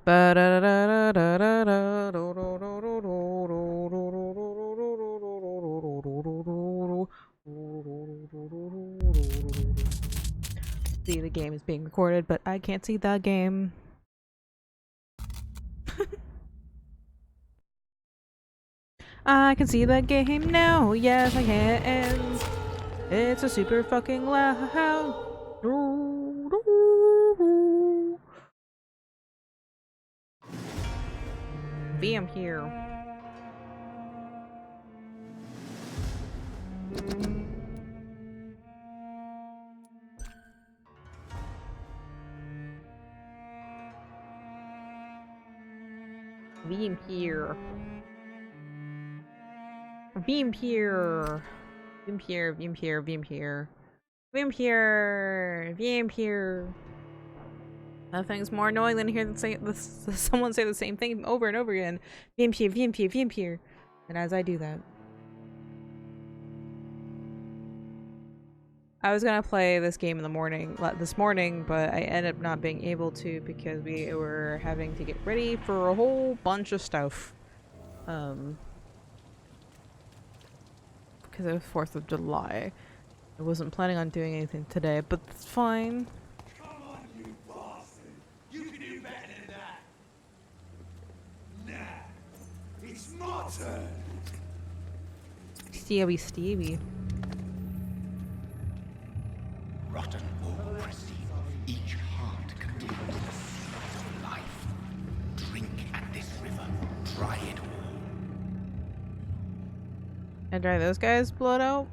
See, the game is being recorded, but I can't see the game. I can see the game now. Yes, I can. It's a super fucking loud. Vampyr. Vampyr. Vampyr. Vampyr. Vampyr. Vampyr. Vampyr. Vampyr. Nothing's more annoying than hearing someone say the same thing over and over again. Vampyr. Vampyr. Vampyr. And as I do that, I was gonna play this game in the morning, this morning, but I ended up not being able to because we were having to get ready for a whole bunch of stuff. Because it was 4th of July. I wasn't planning on doing anything today, but it's fine. Come on, you bastard! You can do better than that! Nah, it's my turn! Stevie, Stevie. Rotten ore, Christine. Each heart contains the seed of life. Drink at this river. Try it all. And dry those guys' blood out?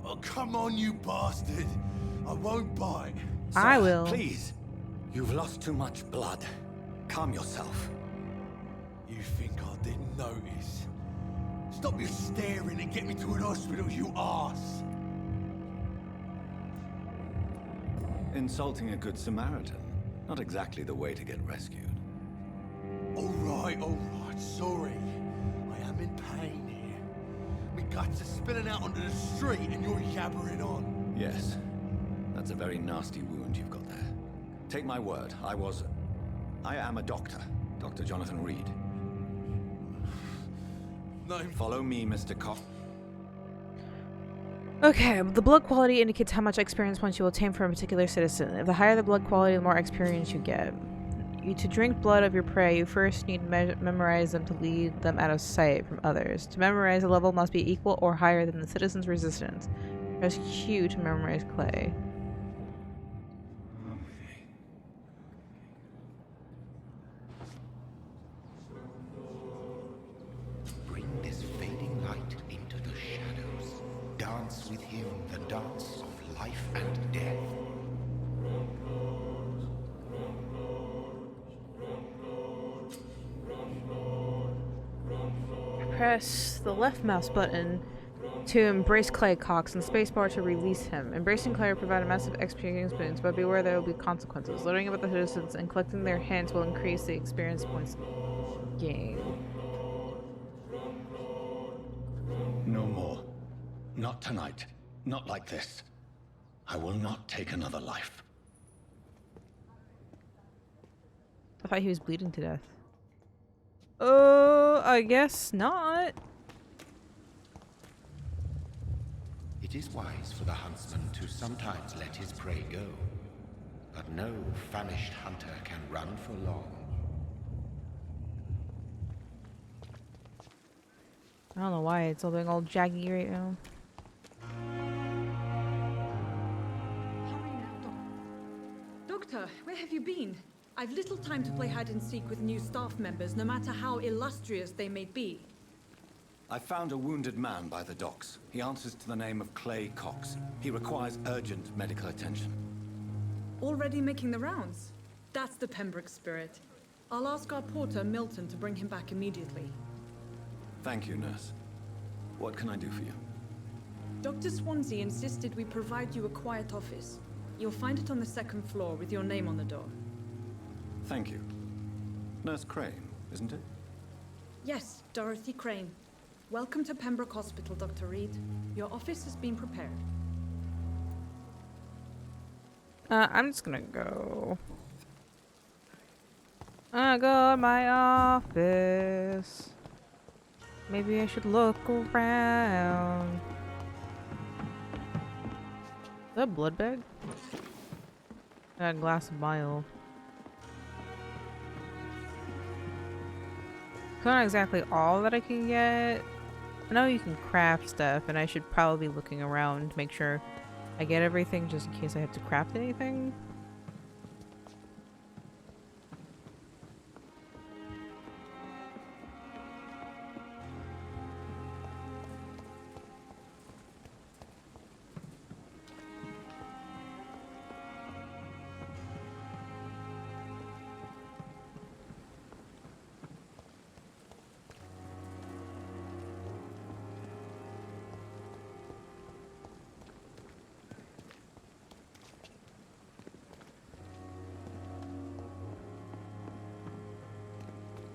Oh, come on, you bastard! I won't bite. I Sir, will. Please. You've lost too much blood. Calm yourself. You think I didn't notice? Stop your staring and get me to an hospital, you arse! Insulting a good Samaritan. Not exactly the way to get rescued. Alright, sorry. I am in pain here. My guts are spilling out onto the street and you're yabbering on. Yes. That's a very nasty wound you've got there. Take my word, I am a doctor. Dr. Jonathan Reed. No. Follow me, Mr. Cox. Okay, the blood quality indicates how much experience points you will obtain from a particular citizen. If the higher the blood quality, the more experience you get. To drink blood of your prey, you first need to memorize them to lead them out of sight from others. To memorize, the level must be equal or higher than the citizen's resistance. Press Q to memorize clay. Bring this fading light into the shadows. Dance with him the dance of life and death. Press the left mouse button to embrace Clay Cox and spacebar to release him. Embracing Clay will provide a massive experience boost, but beware there will be consequences. Learning about the citizens and collecting their hints will increase the experience points gained. No more. Not tonight. Not like this. I will not take another life. I thought he was bleeding to death. I guess not. It is wise for the huntsman to sometimes let his prey go. But no famished hunter can run for long. I don't know why it's all being all jaggy right now. Hurry now, Doctor, where have you been? I've little time to play hide and seek with new staff members, no matter how illustrious they may be. I found a wounded man by the docks. He answers to the name of Clay Cox. He requires urgent medical attention. Already making the rounds? That's the Pembroke spirit. I'll ask our porter, Milton, to bring him back immediately. Thank you, nurse. What can I do for you? Dr. Swansea insisted we provide you a quiet office. You'll find it on the 2nd floor with your name on the door. Thank you. Nurse Crane, isn't it? Yes, Dorothy Crane. Welcome to Pembroke Hospital, Dr. Reed. Your office has been prepared. I'm just gonna go. I got my office. Maybe I should look around. Is that a blood bag? A glass vial. It's not exactly all that I can get. I know you can craft stuff, and I should probably be looking around to make sure I get everything just in case I have to craft anything.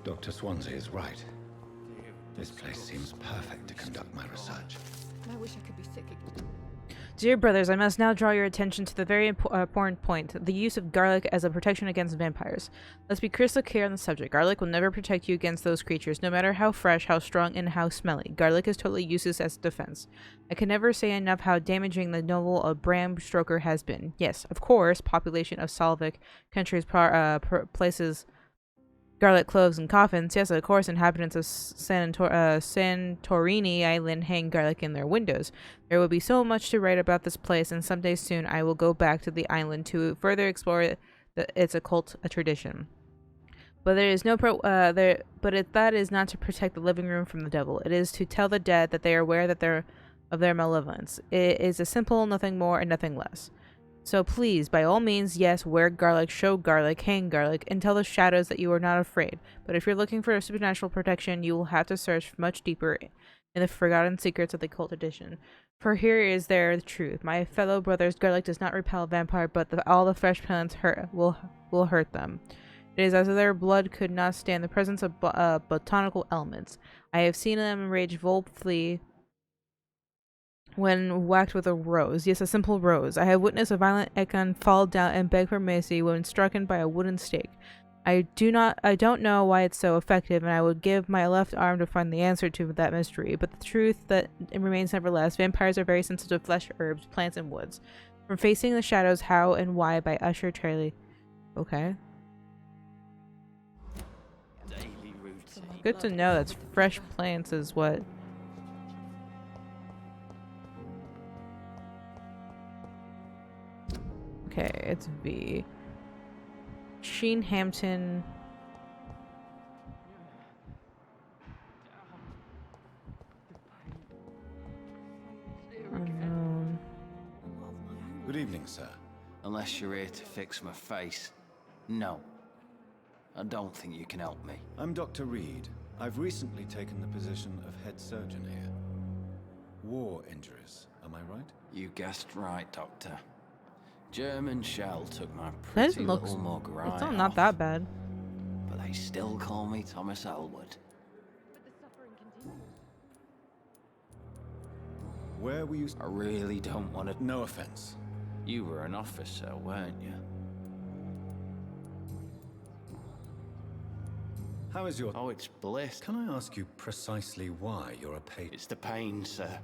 Dr. Swansea is right. This place seems perfect to conduct my research. I wish I could be sick again. Dear brothers, I must now draw your attention to the very important point, the use of garlic as a protection against vampires. Let's be crystal clear on the subject. Garlic will never protect you against those creatures, no matter how fresh, how strong, and how smelly. Garlic is totally useless as defense. I can never say enough how damaging the novel of Bram Stoker has been. Yes, of course, population of Slavic countries places garlic cloves and coffins. Yes, of course, inhabitants of Santorini Island hang garlic in their windows. There will be so much to write about this place, and someday soon I will go back to the island to further explore its occult tradition. But there is no that is not to protect the living room from the devil. It is to tell the dead that they are aware of their malevolence. It is a simple nothing more and nothing less. So please, by all means, yes, wear garlic, show garlic, hang garlic, and tell the shadows that you are not afraid. But if you're looking for a supernatural protection, you will have to search much deeper in the forgotten secrets of the cult tradition. For here is the truth. My fellow brothers, garlic does not repel a vampire, but all the fresh plants will hurt them. It is as if their blood could not stand the presence of botanical elements. I have seen them rage volpfully when whacked with a rose. Yes, a simple rose. I have witnessed a violent icon fall down and beg for mercy when struck by a wooden stake. I don't know why it's so effective, and I would give my left arm to find the answer to that mystery, but the truth that it remains nevertheless. Vampires are very sensitive to flesh, herbs, plants, and woods. From Facing the Shadows, How and Why by Usher Trailey. Okay. Daily routine. Good to know that's fresh plants is what. Okay, it's V. Sheenhampton. Unknown. Good evening, sir. Unless you're here to fix my face. No. I don't think you can help me. I'm Dr. Reed. I've recently taken the position of head surgeon here. War injuries, am I right? You guessed right, Doctor. German shell took my That pretty doesn't look. little mug right It's not that bad. But they still call me Thomas Elwood. Where were you? I really don't want to... No offense. You were an officer, weren't you? How is your... Oh, it's bliss. Can I ask you precisely why you're a patient? It's the pain, sir.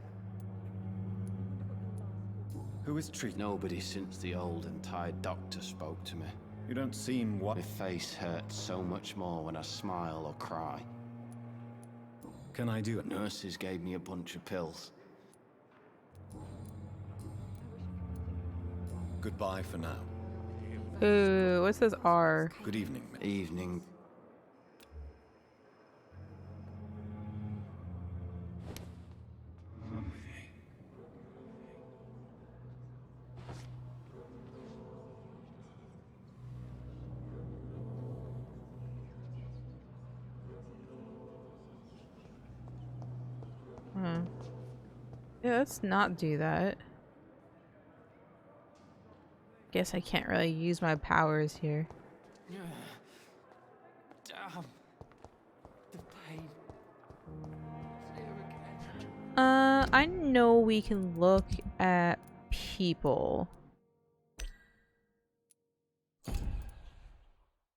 Who is treating? Nobody since the old and tired doctor spoke to me. You don't seem what... My face hurts so much more when I smile or cry. Can I do it? Nurses gave me a bunch of pills. Goodbye for now. Ooh, what's this R? Good evening. Evening. Yeah, let's not do that. Guess I can't really use my powers here. Damn. The pain. I know we can look at people.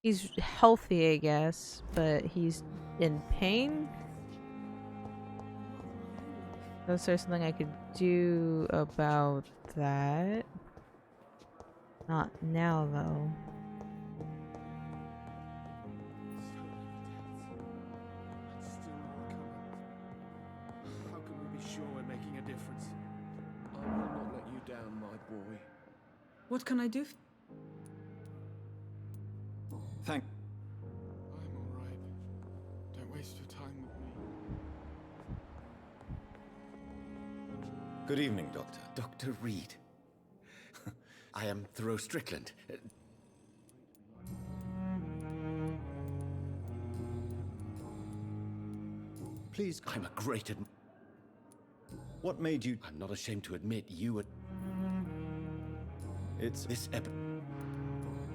He's healthy, I guess, but he's in pain. Is there something I could do about that? Not now, though. How can we be sure we're making a difference? I will not let you down, my boy. What can I do? Thank. I'm all right. Don't waste your time with me. Good evening, Doctor. Dr. Reed. I am Thoreau Strickland. Please, I'm a great what made you... I'm not ashamed to admit you were... It's... This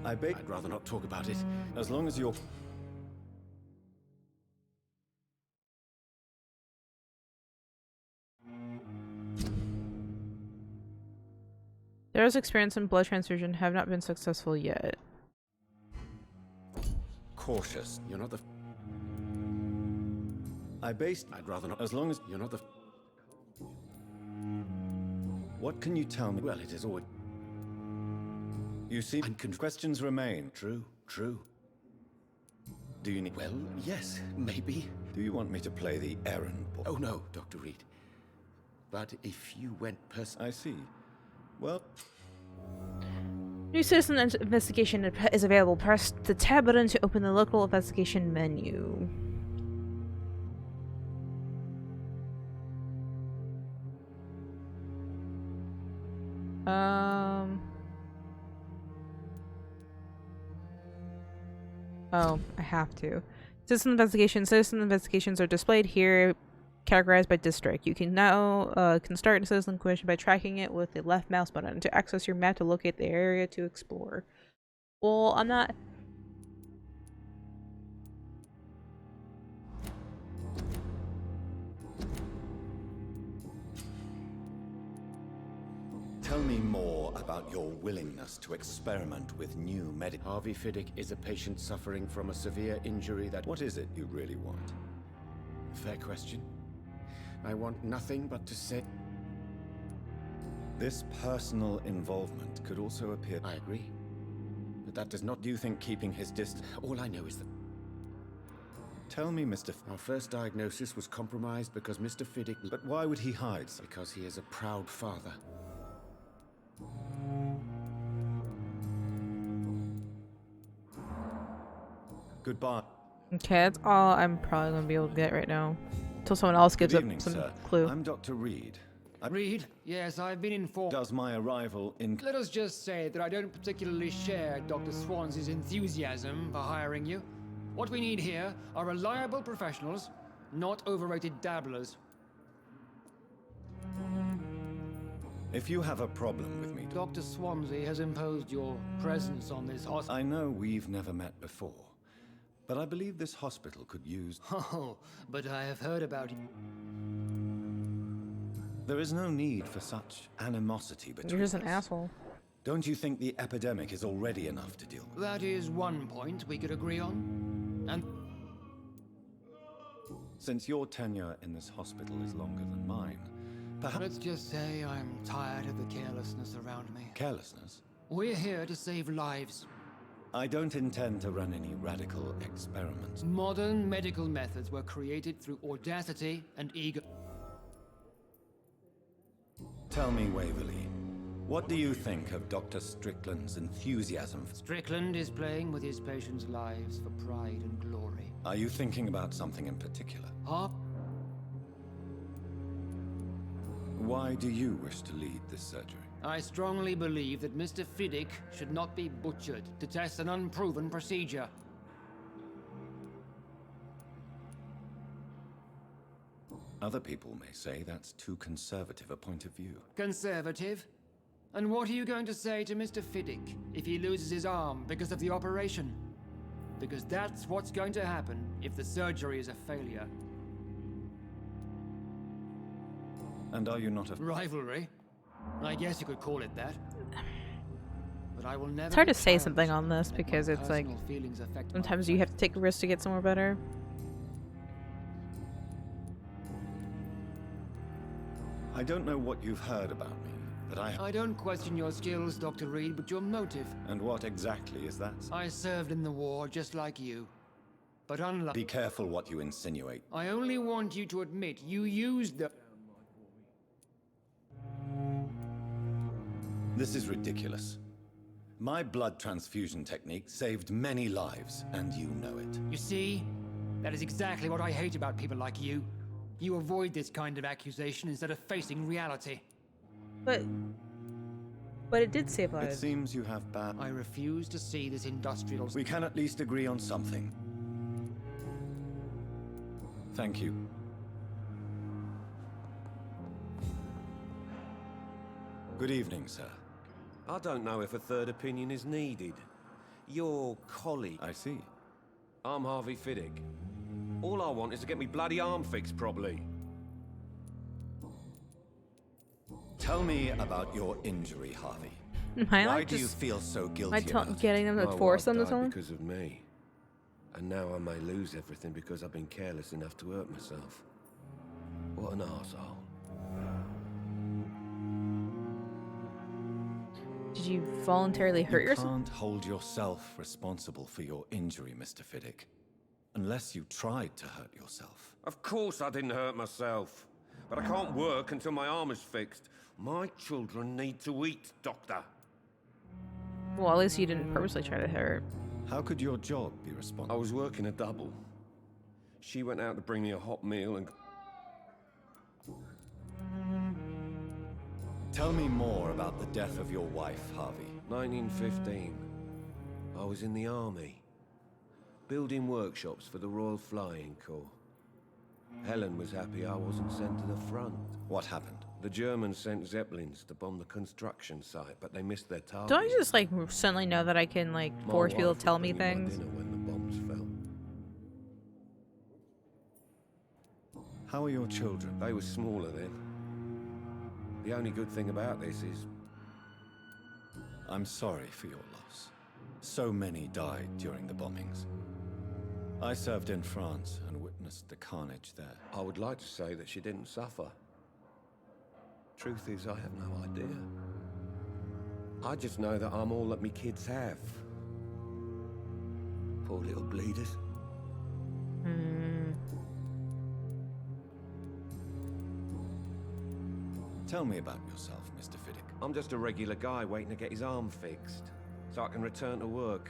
I beg... I'd rather not talk about it. As long as you're... There's experience in blood transfusion have not been successful yet. Cautious. You're not the... I based... I'd rather not... As long as... You're not the... What can you tell me? Well, it is all... You see... I'm Questions remain. True, true. Do you need... Well, yes, maybe. Do you want me to play the errand boy? Oh, no, Dr. Reed. But if you went I see. Well... New citizen investigation is available. Press the tab button to open the local investigation menu. Oh, I have to. Citizen investigations are displayed here, categorized by district. You can now can start a citizen question by tracking it with the left mouse button to access your map to locate the area to explore. Well, I'm not... Tell me more about your willingness to experiment with new medical... Harvey Fiddick is a patient suffering from a severe injury that... What is it you really want? Fair question. I want nothing but to say... This personal involvement could also appear... I agree. But that does not... Do you think keeping his distance... All I know is that... Tell me, Mr. Our first diagnosis was compromised because Mr. Fiddick... But why would he hide? Because he is a proud father. Goodbye. Okay, that's all I'm probably gonna be able to get right now. Until someone else gives Good evening, up some sir. clue. I'm Dr. Reed. Reed? Yes, I've been informed. Does my arrival in... Let us just say that I don't particularly share Dr. Swans's enthusiasm for hiring you. What we need here are reliable professionals, not overrated dabblers. If you have a problem with me... Dr. Swansea has imposed your presence on this hospital. I know we've never met before, but I believe this hospital could use... Oh, but I have heard about it. There is no need for such animosity between You're just an us. asshole. Don't you think the epidemic is already enough to deal with? That is one point we could agree on. And Since your tenure in this hospital is longer than mine, perhaps... let's just say I'm tired of the carelessness around me. Carelessness? We're here to save lives. I don't intend to run any radical experiments. Modern medical methods were created through audacity and ego. Tell me, Waverly, what do you think of Dr. Strickland's enthusiasm? Strickland is playing with his patients' lives for pride and glory. Are you thinking about something in particular? Harp, Why do you wish to lead this surgery? I strongly believe that Mr. Fiddick should not be butchered to test an unproven procedure. Other people may say that's too conservative a point of view. Conservative? And what are you going to say to Mr. Fiddick if he loses his arm because of the operation? Because that's what's going to happen if the surgery is a failure. And are you not a... Rivalry? I guess you could call it that. but I will never. It's hard be to say childish something on enough this to let because my it's like personal feelings affect my sometimes you have to take a risk to get somewhere better. I don't know what you've heard about me, but I don't question your skills, Dr. Reed, but your motive. And what exactly is that? I served in the war just like you. But unlike... Be careful what you insinuate. I only want you to admit you used the... This is ridiculous. My blood transfusion technique saved many lives, and you know it. You see? That is exactly what I hate about people like you. You avoid this kind of accusation instead of facing reality. But it did save It lives. seems you have bad... I refuse to see this industrial... We can at least agree on something. Thank you. Good evening, sir. I don't know if a third opinion is needed. Your colleague... I see. I'm Harvey Fiddick. All I want is to get me bloody arm fixed properly. Tell me about your injury, Harvey. I Why like do you just feel so guilty about it? getting them to My force wife them to died someone. because of me. And now I may lose everything because I've been careless enough to hurt myself. What an arsehole. Did you voluntarily hurt You yourself? can't hold yourself responsible for your injury, Mr. Fiddick. Unless you tried to hurt yourself. Of course I didn't hurt myself. But I can't work until my arm is fixed. My children need to eat, Doctor. Well, at least you didn't purposely try to hurt. How could your job be I responsible? was working a double. She went out to bring me a hot meal and... Tell me more about the death of your wife, Harvey. 1915. I was in the army. Building workshops for the Royal Flying Corps. Helen was happy I wasn't sent to the front. What happened? The Germans sent Zeppelins to bomb the construction site, but they missed their target. Don't you just like suddenly know that I can like My force people wife to tell was me bringing my things? dinner when the bombs fell. How are your children? They were smaller then. The only good thing about this is I'm sorry for your loss. So many died during the bombings. I served in France and witnessed the carnage there. I would like to say that she didn't suffer. Truth is, I have no idea. I just know that I'm all that me kids have. Poor little bleeders. Tell me about yourself, Mr. Fiddick. I'm just a regular guy waiting to get his arm fixed, so I can return to work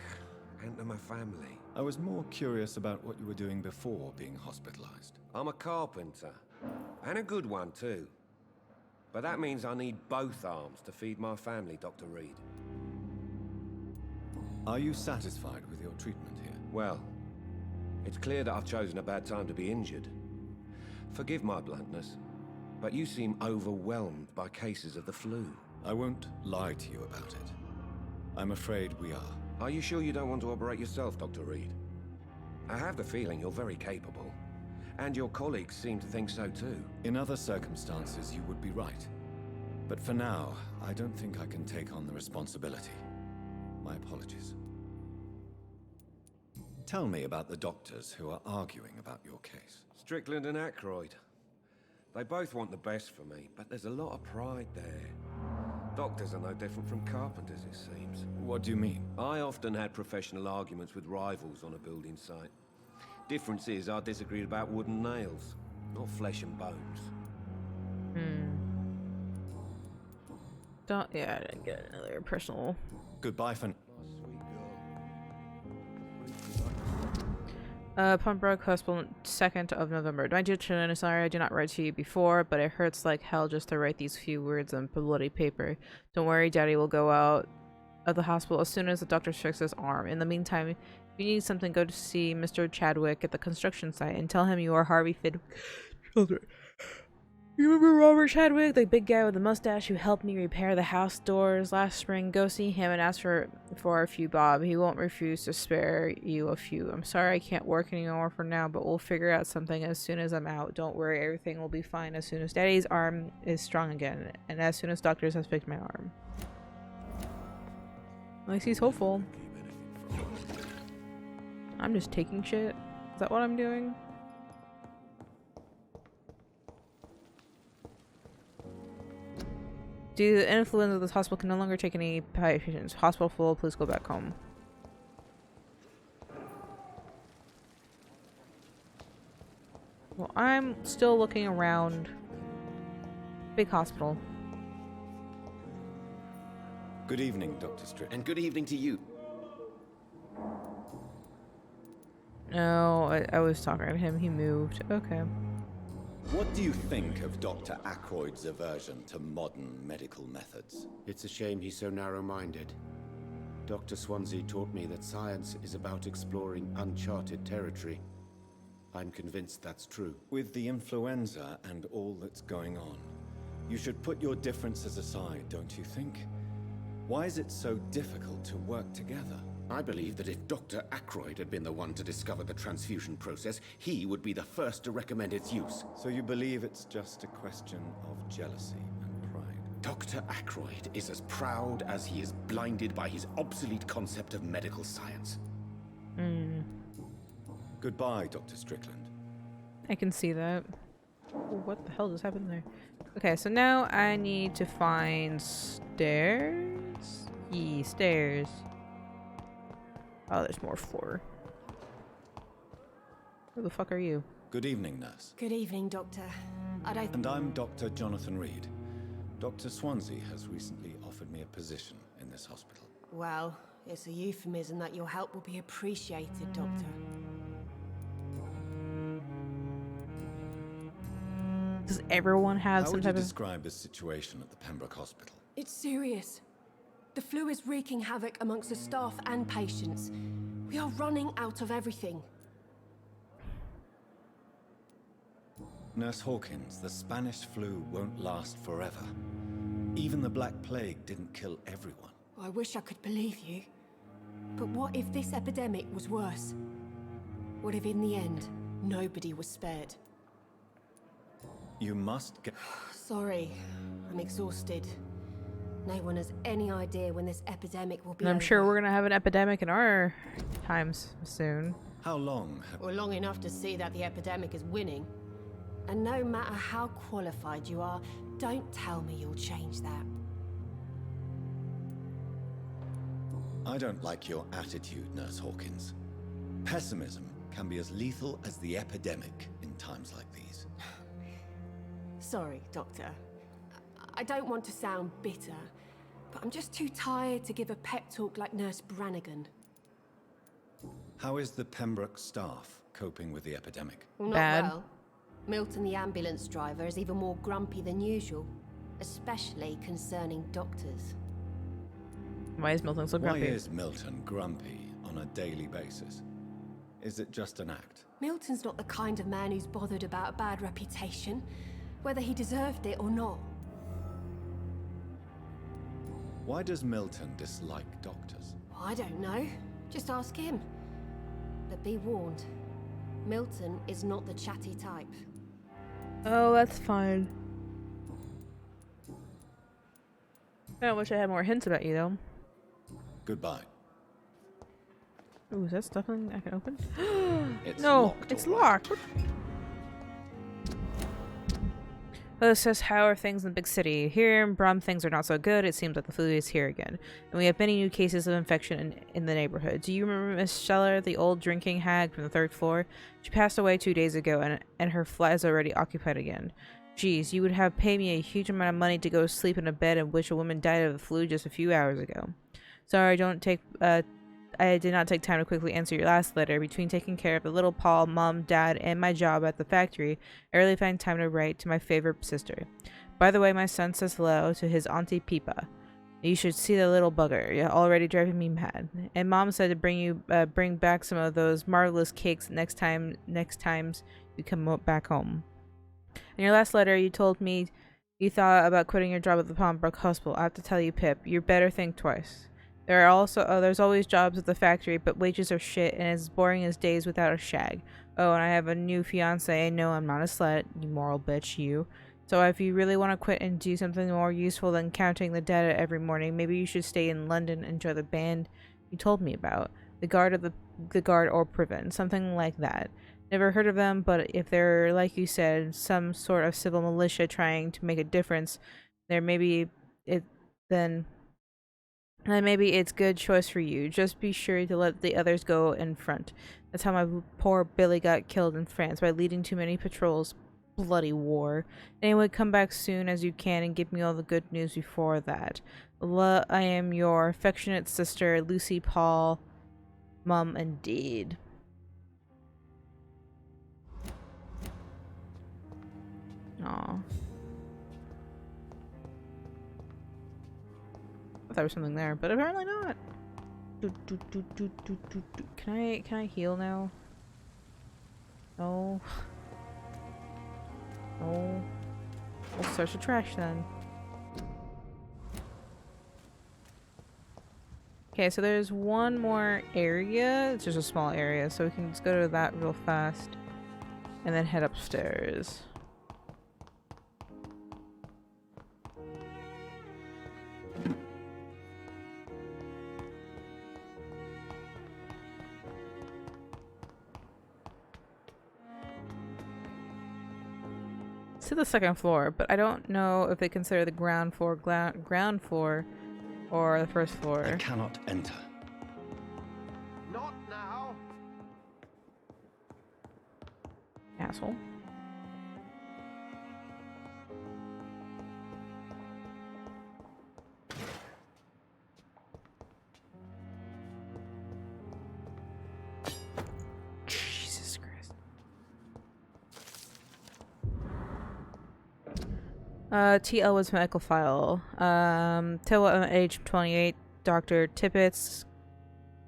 and to my family. I was more curious about what you were doing before being hospitalized. I'm a carpenter, and a good one too. But that means I need both arms to feed my family, Dr. Reed. Are you satisfied with your treatment here? Well, it's clear that I've chosen a bad time to be injured. Forgive my bluntness, but you seem overwhelmed by cases of the flu. I won't lie to you about it. I'm afraid we are. Are you sure you don't want to operate yourself, Dr. Reed? I have the feeling you're very capable. And your colleagues seem to think so too. In other circumstances, you would be right. But for now, I don't think I can take on the responsibility. My apologies. Tell me about the doctors who are arguing about your case. Strickland and Aykroyd. They both want the best for me, but there's a lot of pride there. Doctors are no different from carpenters, it seems. What do you mean? I often had professional arguments with rivals on a building site. Difference is, I disagreed about wooden nails, not flesh and bones. Yeah, I didn't get another personal. Goodbye for... Pembroke Hospital, 2nd of November. My dear children, sorry I did not write to you before, but it hurts like hell just to write these few words on bloody paper. Don't worry, Daddy will go out of the hospital as soon as the doctor fixes his arm. In the meantime, if you need something, go to see Mr. Chadwick at the construction site and tell him you are Harvey Fiddick. Children. You remember Robert Chadwick, the big guy with the mustache who helped me repair the house doors last spring? Go see him and ask for a few bob. He won't refuse to spare you a few. I'm sorry I can't work anymore for now, but we'll figure out something as soon as I'm out. Don't worry, everything will be fine as soon as Daddy's arm is strong again, and as soon as doctors have fixed my arm. At least he's hopeful. Keep anything from us. I'm just taking shit. Is that what I'm doing? Due to the influence of this hospital can no longer take any patients. Hospital full, please go back home. Well, I'm still looking around. Big hospital. Good evening, Dr. Strickland. And good evening to you. No, I was talking to him. He moved. Okay. What do you think of Dr. Ackroyd's aversion to modern medical methods? It's a shame he's so narrow-minded. Dr. Swansea taught me that science is about exploring uncharted territory. I'm convinced that's true. With the influenza and all that's going on, you should put your differences aside, don't you think? Why is it so difficult to work together? I believe that if Dr. Ackroyd had been the one to discover the transfusion process, he would be the first to recommend its use. So you believe it's just a question of jealousy and pride? Dr. Ackroyd is as proud as he is blinded by his obsolete concept of medical science. Goodbye, Dr. Strickland. I can see that. Ooh, what the hell just happened there? Okay, so now I need to find stairs? Stairs. Oh, there's more floor. Who the fuck are you? Good evening, nurse. Good evening, Doctor. And I'm Dr. Jonathan Reed. Dr. Swansea has recently offered me a position in this hospital. Well, it's a euphemism that your help will be appreciated, Doctor. Does everyone have How some would you type of... describe the situation at the Pembroke Hospital? It's serious. The flu is wreaking havoc amongst the staff and patients. We are running out of everything. Nurse Hawkins, the Spanish flu won't last forever. Even the Black Plague didn't kill everyone. I wish I could believe you. But what if this epidemic was worse? What if in the end, nobody was spared? You must get... Sorry, I'm exhausted. No one has any idea when this epidemic will be And I'm over. sure we're gonna have an epidemic in our times soon. How long have... Or long enough to see that the epidemic is winning. And no matter how qualified you are, don't tell me you'll change that. I don't like your attitude, Nurse Hawkins. Pessimism can be as lethal as the epidemic in times like these. Sorry, Doctor. I don't want to sound bitter, but I'm just too tired to give a pep talk like Nurse Brannigan. How is the Pembroke staff coping with the epidemic? Well, not Bad. well. Milton, the ambulance driver, is even more grumpy than usual, especially concerning doctors. Why is Milton so Why grumpy? is Milton grumpy on a daily basis? Is it just an act? Milton's not the kind of man who's bothered about a bad reputation, whether he deserved it or not. Why does Milton dislike doctors? I don't know. Just ask him. But be warned, Milton is not the chatty type. Oh, that's fine. I wish I had more hints about you, though. Goodbye. Ooh, is that stuff I can open? It's No, locked, it's all right. locked. What? This says, how are things in the big city? Here in Brum, things are not so good. It seems like the flu is here again. And we have many new cases of infection in the neighborhood. Do you remember Miss Scheller, the old drinking hag from the 3rd floor? She passed away 2 days ago, and her flat is already occupied again. Geez, you would have paid me a huge amount of money to go sleep in a bed in which a woman died of the flu just a few hours ago. Sorry, I did not take time to quickly answer your last letter. Between taking care of the little Paul, Mom, Dad, and my job at the factory, I rarely find time to write to my favorite sister. By the way, my son says hello to his Auntie Peepa. You should see the little bugger. You're already driving me mad. And Mom said to bring back some of those marvelous cakes next times you come back home. In your last letter, you told me you thought about quitting your job at the Pembroke Hospital. I have to tell you, Pip, you better think twice. There's always jobs at the factory, but wages are shit and as boring as days without a shag. Oh, and I have a new fiance. No, I'm not a slut, you moral bitch, you. So if you really want to quit and do something more useful than counting the data every morning, maybe you should stay in London and join the band you told me about. The Guard or Priven, something like that. Never heard of them, but if they're, like you said, some sort of civil militia trying to make a difference, then maybe it's good choice for you. Just be sure to let the others go in front. That's how my poor Billy got killed in France, by leading too many patrols. Bloody war. Anyway, come back soon as you can and give me all the good news before that. I am your affectionate sister, Lucy Paul. Mum, indeed. Aw. I thought there was something there, but apparently not. Can I heal now? No. No. We'll search the trash then. Okay, so there's one more area. It's just a small area, so we can just go to that real fast and then head upstairs. To the second floor, but I don't know if they consider the ground floor or the first floor. I cannot enter. Not now. Asshole. Jesus Christ. T. Elwood's medical file. Till age 28, Dr. Tippett's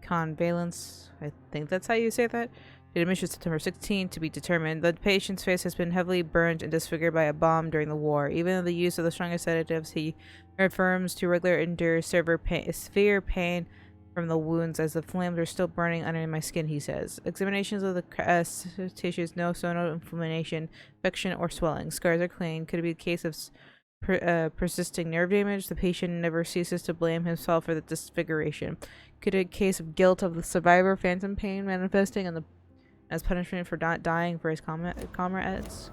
convalescence. I think that's how you say that. Admission September 16, to be determined. The patient's face has been heavily burned and disfigured by a bomb during the war. Even in the use of the strongest sedatives, he affirms to regularly endure severe pain from the wounds as the flames are still burning under my skin, he says. Examinations of the tissues, no inflammation, infection, or swelling. Scars are clean. Could it be a case of persisting nerve damage? The patient never ceases to blame himself for the disfiguration. Could it be a case of guilt of the survivor, phantom pain manifesting as punishment for not dying for his comrades?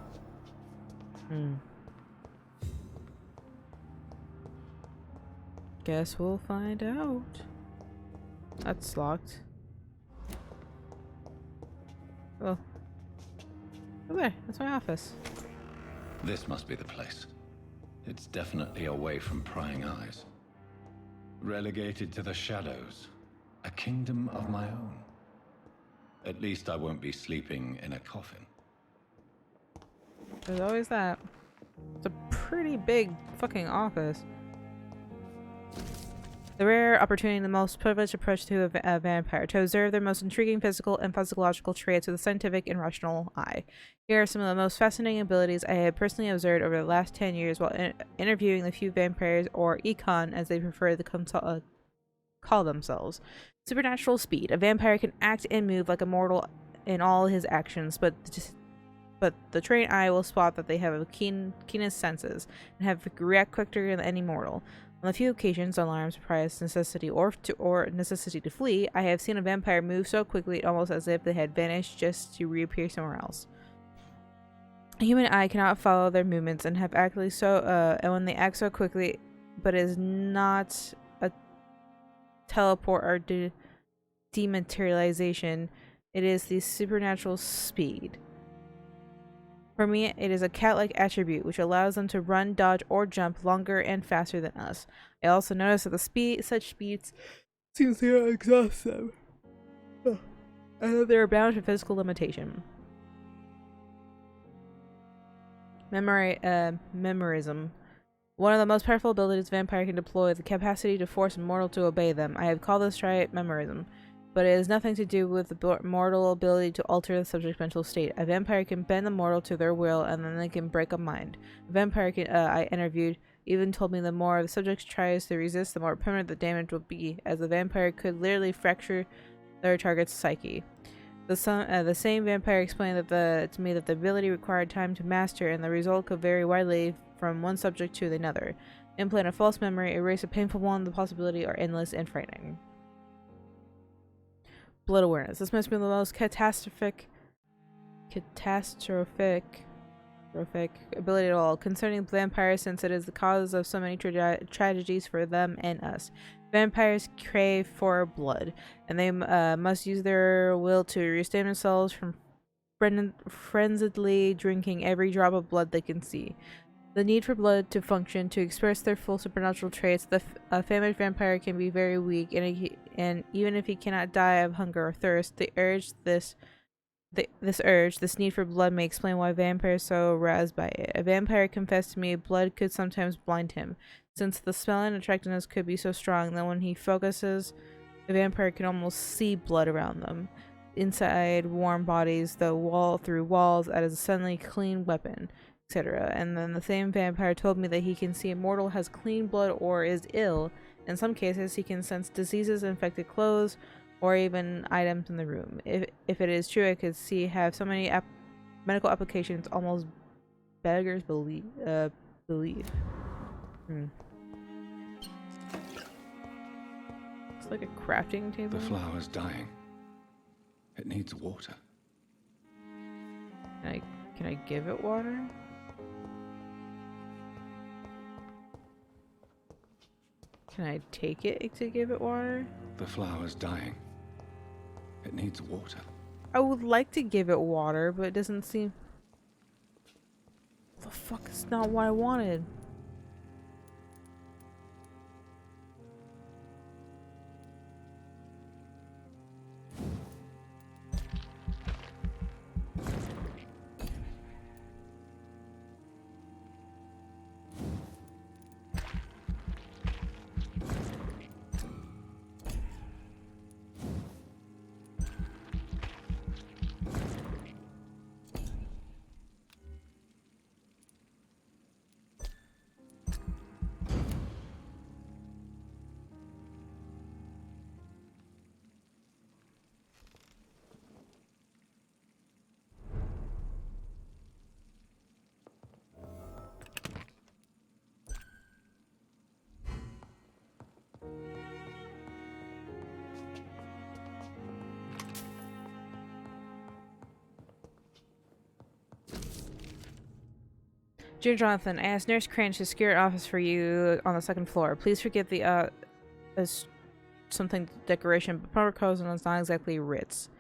Guess we'll find out. That's locked. Oh. Oh, there. That's my office. This must be the place. It's definitely away from prying eyes. Relegated to the shadows. A kingdom of my own. At least I won't be sleeping in a coffin. There's always that. It's a pretty big fucking office. The rare opportunity, the most privileged approach to a vampire, to observe their most intriguing physical and physiological traits with a scientific and rational eye. Here are some of the most fascinating abilities I have personally observed over the last 10 years while interviewing the few vampires, or econ as they prefer to call themselves. Supernatural speed. A vampire can act and move like a mortal in all his actions, but the trained eye will spot that they have a keenest senses and have react quicker than any mortal. On a few occasions, alarm, surprise, necessity, or necessity to flee, I have seen a vampire move so quickly, almost as if they had vanished, just to reappear somewhere else. A human eye cannot follow their movements and have actually and when they act so quickly, but is not a teleport or dematerialization. It is the supernatural speed. For me, it is a cat-like attribute which allows them to run, dodge, or jump longer and faster than us. I also notice that such speeds seems to exhaust them, and that they are bound to physical limitation. Memorism. One of the most powerful abilities a vampire can deploy is the capacity to force a mortal to obey them. I have called this trait memorism, but it has nothing to do with the mortal ability to alter the subject's mental state. A vampire can bend the mortal to their will, and then they can break a mind. A vampire I interviewed even told me the more the subject tries to resist, the more permanent the damage will be, as the vampire could literally fracture their target's psyche. The same vampire explained to me that the ability required time to master, and the result could vary widely from one subject to another. Implant a false memory, erase a painful one, the possibility are endless and frightening. Blood awareness. This must be the most catastrophic ability at all. Concerning vampires, since it is the cause of so many tragedies for them and us. Vampires crave for blood, and they must use their will to restrain themselves from frenziedly drinking every drop of blood they can see. The need for blood to function, to express their full supernatural traits, a famished vampire can be very weak, and even if he cannot die of hunger or thirst, this need for blood may explain why vampires are so aroused by it. A vampire confessed to me blood could sometimes blind him, since the smell and attractiveness could be so strong that when he focuses, the vampire can almost see blood around them. Inside warm bodies, through walls, as a suddenly clean weapon, etc. And then the same vampire told me that he can see a mortal has clean blood or is ill. In some cases, he can sense diseases, infected clothes, or even items in the room. If it is true, I could see have so many medical applications almost beggars believe. It's like a crafting table. The flower's dying. It needs water. Can I give it water? Can I take it to give it water? The flower's dying. It needs water. I would like to give it water, but it doesn't seem... The fuck is not what I wanted. Dear Jonathan, I asked Nurse Cranch to secure an office for you on the second floor. Please forget the, something decoration, but Procosin is not exactly Ritz.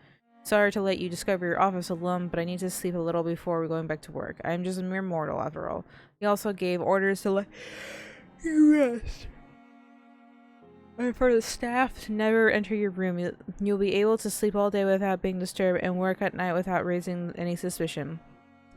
Sorry to let you discover your office alone, but I need to sleep a little before we're going back to work. I am just a mere mortal, after all. He also gave orders to let you rest. And for the staff to never enter your room. You'll be able to sleep all day without being disturbed and work at night without raising any suspicion.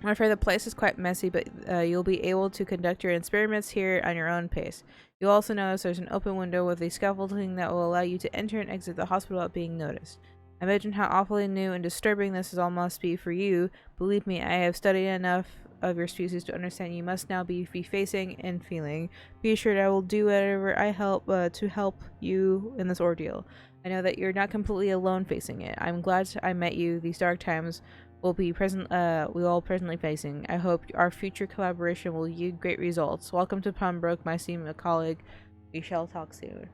I'm afraid the place is quite messy, but you'll be able to conduct your experiments here on your own pace. You'll also notice there's an open window with a scaffolding that will allow you to enter and exit the hospital without being noticed. Imagine how awfully new and disturbing this all must be for you. Believe me, I have studied enough of your species to understand you must now be facing and feeling. Be assured I will do whatever I help to help you in this ordeal. I know that you're not completely alone facing it. I'm glad I met you. These dark times we all presently facing. I hope our future collaboration will yield great results. Welcome to Pembroke, my esteemed colleague. We shall talk soon.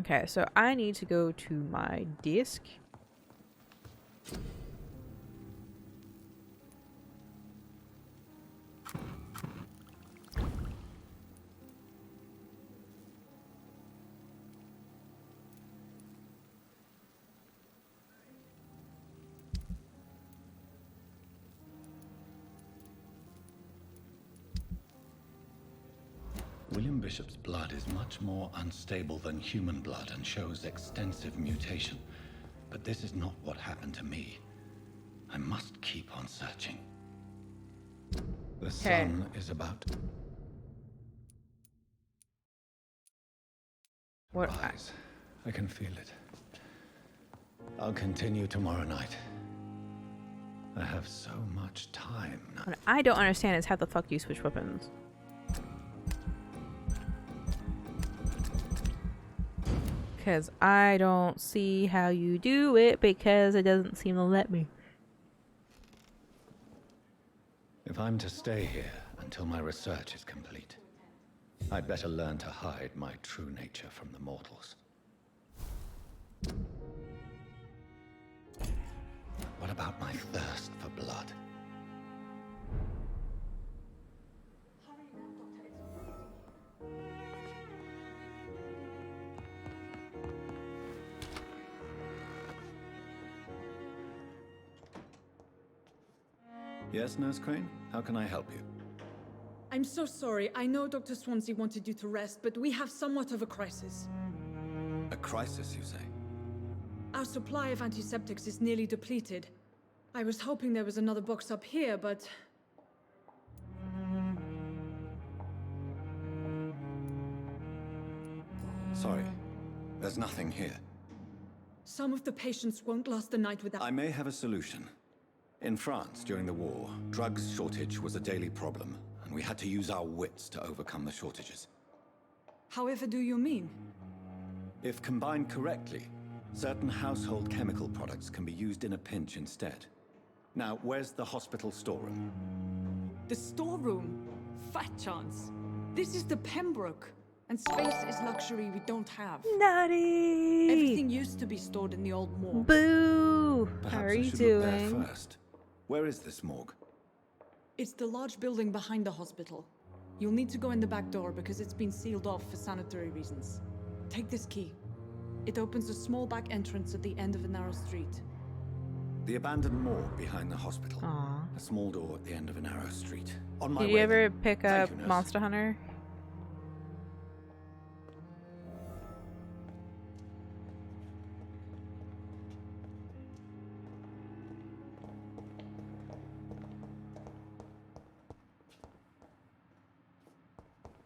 Okay, so I need to go to my desk. William Bishop's blood is much more unstable than human blood and shows extensive mutation. But this is not what happened to me. I must keep on searching. The sun is about to rise. I can feel it. I'll continue tomorrow night. I have so much time now. What I don't understand is how the fuck you switch weapons. Because I don't see how you do it because it doesn't seem to let me. If I'm to stay here until my research is complete, I'd better learn to hide my true nature from the mortals. What about my thirst for blood? Yes, Nurse Crane? How can I help you? I'm so sorry. I know Dr. Swansea wanted you to rest, but we have somewhat of a crisis. A crisis, you say? Our supply of antiseptics is nearly depleted. I was hoping there was another box up here, but... Sorry. There's nothing here. Some of the patients won't last the night without... I may have a solution. In France, during the war, drugs shortage was a daily problem, and we had to use our wits to overcome the shortages. However do you mean? If combined correctly, certain household chemical products can be used in a pinch instead. Now, where's the hospital storeroom? The storeroom? Fat chance. This is the Pembroke, and space is luxury we don't have. Nutty! Everything used to be stored in the old morgue. Boo! Perhaps How are I you should look there doing? first. Where is this morgue? It's the large building behind the hospital. You'll need to go in the back door because it's been sealed off for sanitary reasons. Take this key. It opens a small back entrance at the end of a narrow street. The abandoned morgue behind the hospital. Aw. A small door at the end of a narrow street. On my Did way. you ever then. pick Thank up you, nurse. Monster Hunter?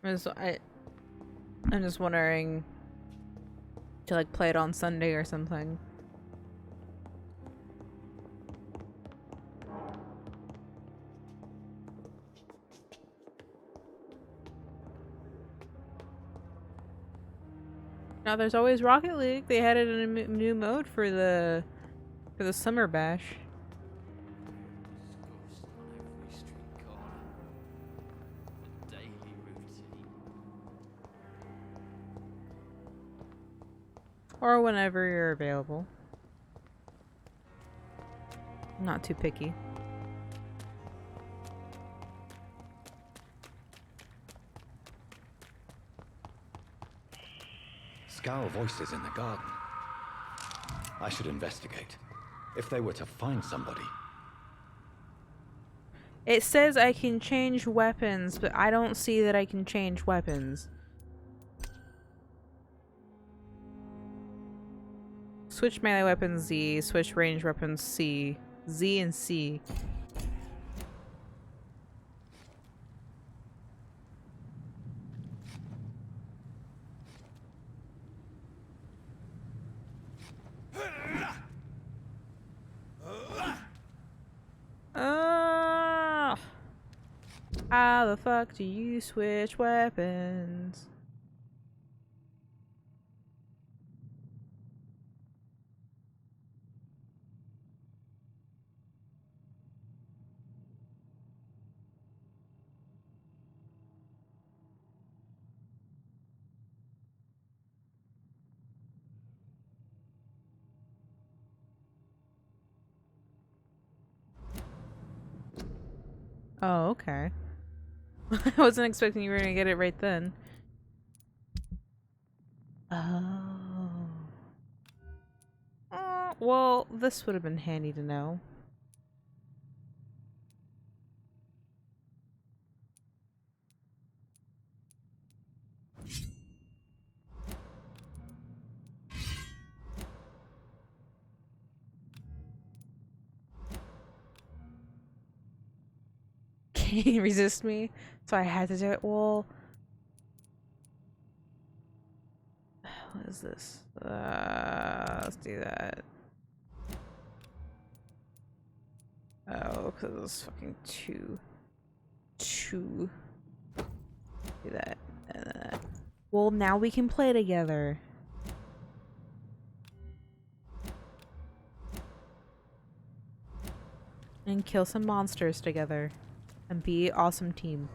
I'm just wondering to like play it on Sunday or something. Now there's always Rocket League. They had it in a new mode for the summer bash. Or whenever you're available. I'm not too picky. Scowl voices in the garden. I should investigate. If they were to find somebody. It says I can change weapons, but I don't see that I can change weapons. Switch melee weapons Z, switch range weapons C. Z and C. How the fuck do you switch weapons? Oh, okay. I wasn't expecting you were gonna get it right then. Oh. Well, this would have been handy to know. Can you resist me? So I had to do it. Well, what is this? Let's do that. Oh, because it was fucking two. Do that. And then that. Well, now we can play together. And kill some monsters together. And be an awesome team.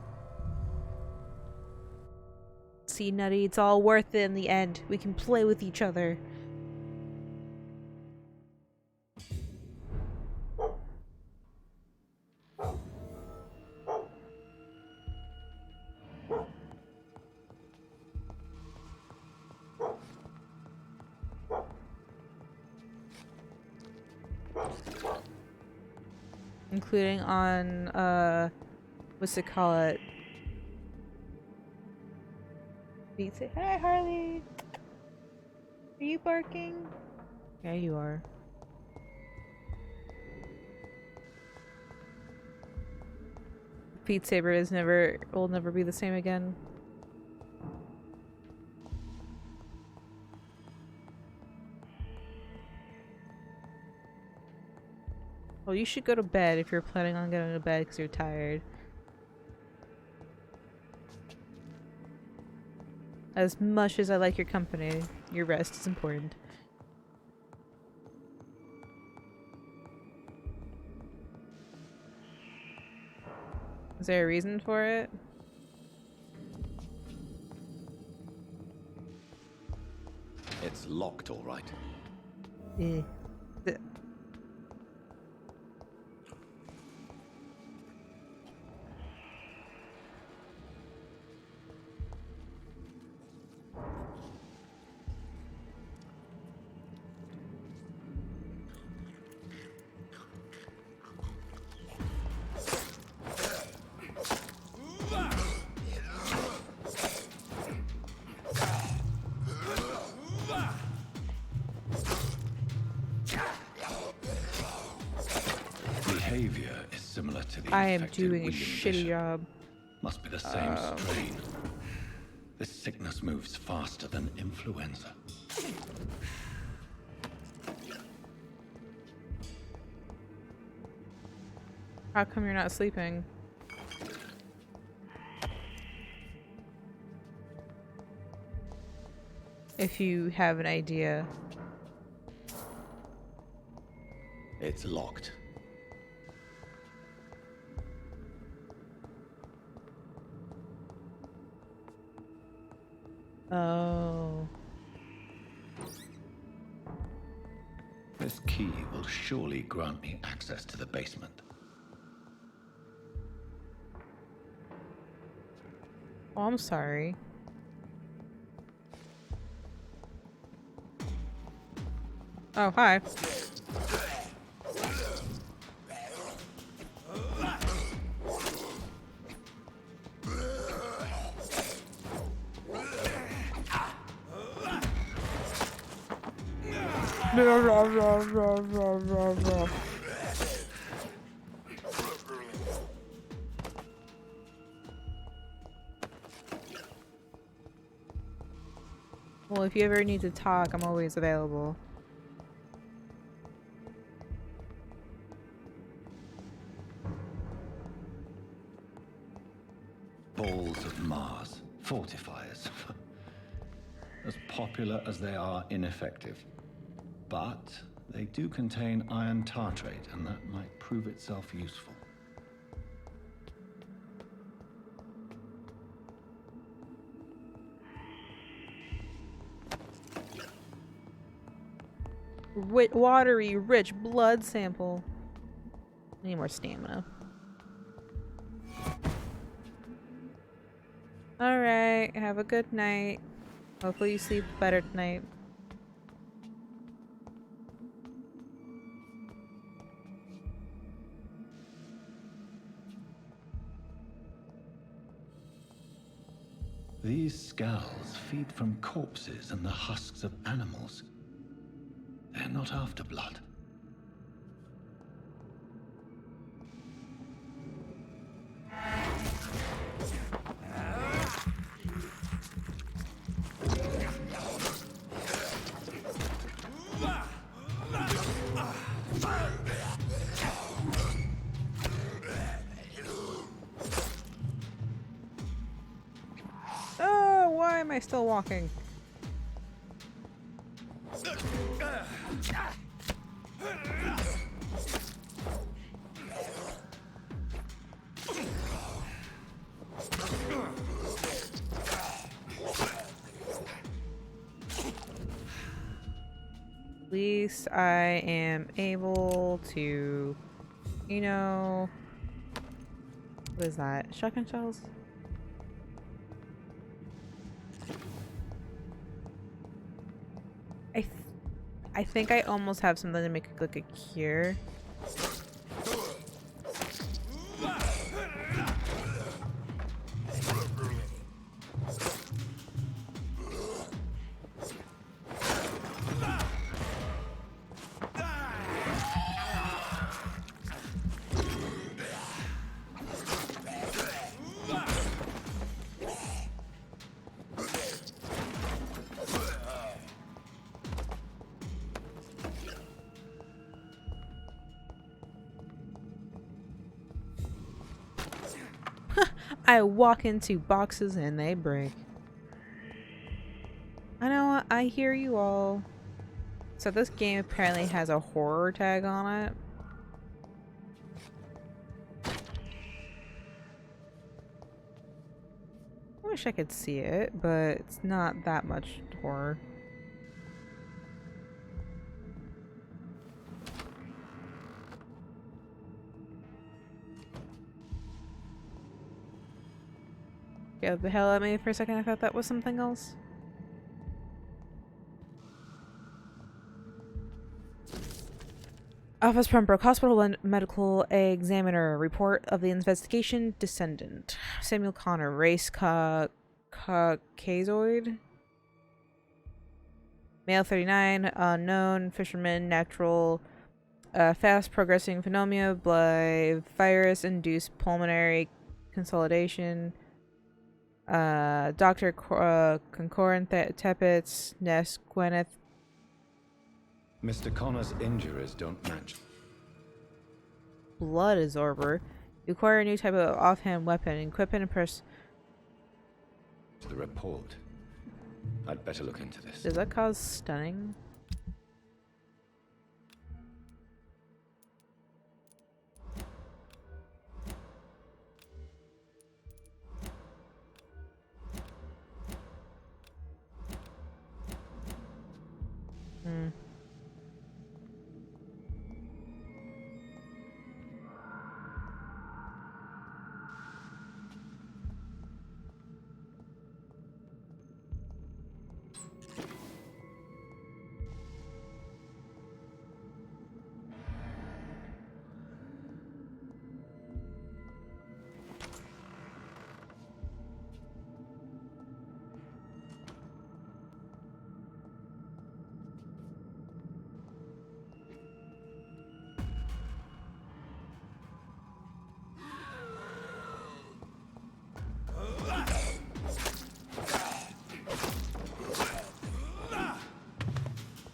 See, Nutty, it's all worth it in the end. We can play with each other. Including on, what's it called? Say, hi, Harley. Are you barking? Yeah, you are. Beat Saber will never be the same again. Well, you should go to bed if you're planning on going to bed because you're tired. As much as I like your company, your rest is important. Is there a reason for it? It's locked, all right. Eh. Behavior is similar to the I am infected doing a William shitty Bishop. job. Must be the same strain. This sickness moves faster than influenza. How come you're not sleeping? If you have an idea. It's locked. Oh. This key will surely grant me access to the basement. Oh, I'm sorry. Oh, hi. Well, if you ever need to talk, I'm always available. Balls of Mars, fortifiers. As popular as they are ineffective. But they do contain iron tartrate, and that might prove itself useful. Watery, rich blood sample. I need more stamina. Alright, have a good night. Hopefully you sleep better tonight. These scowls feed from corpses and the husks of animals. They're not after blood. Oh, why am I still walking? least I am able to, you know, what is that? Shotgun shells? I think I almost have something to make it look a cure. I walk into boxes and they break. I know, I hear you all. So this game apparently has a horror tag on it. I wish I could see it, but it's not that much horror. Yeah, the hell at me for a second. I thought that was something else. Office Pembroke Hospital and Medical Examiner. Report of the investigation. Descendant. Samuel Connor. Race Caucasoid. Male 39. Unknown. Fisherman. Natural. Fast progressing pneumonia. Blood. Virus induced pulmonary consolidation. Dr. Concurrent Tepets. Ness Gwyneth. Mr. Connor's injuries don't match. Blood absorber. You acquire a new type of offhand weapon. Equipment and press. The report. I'd better look into this. Does that cause stunning? Hmm.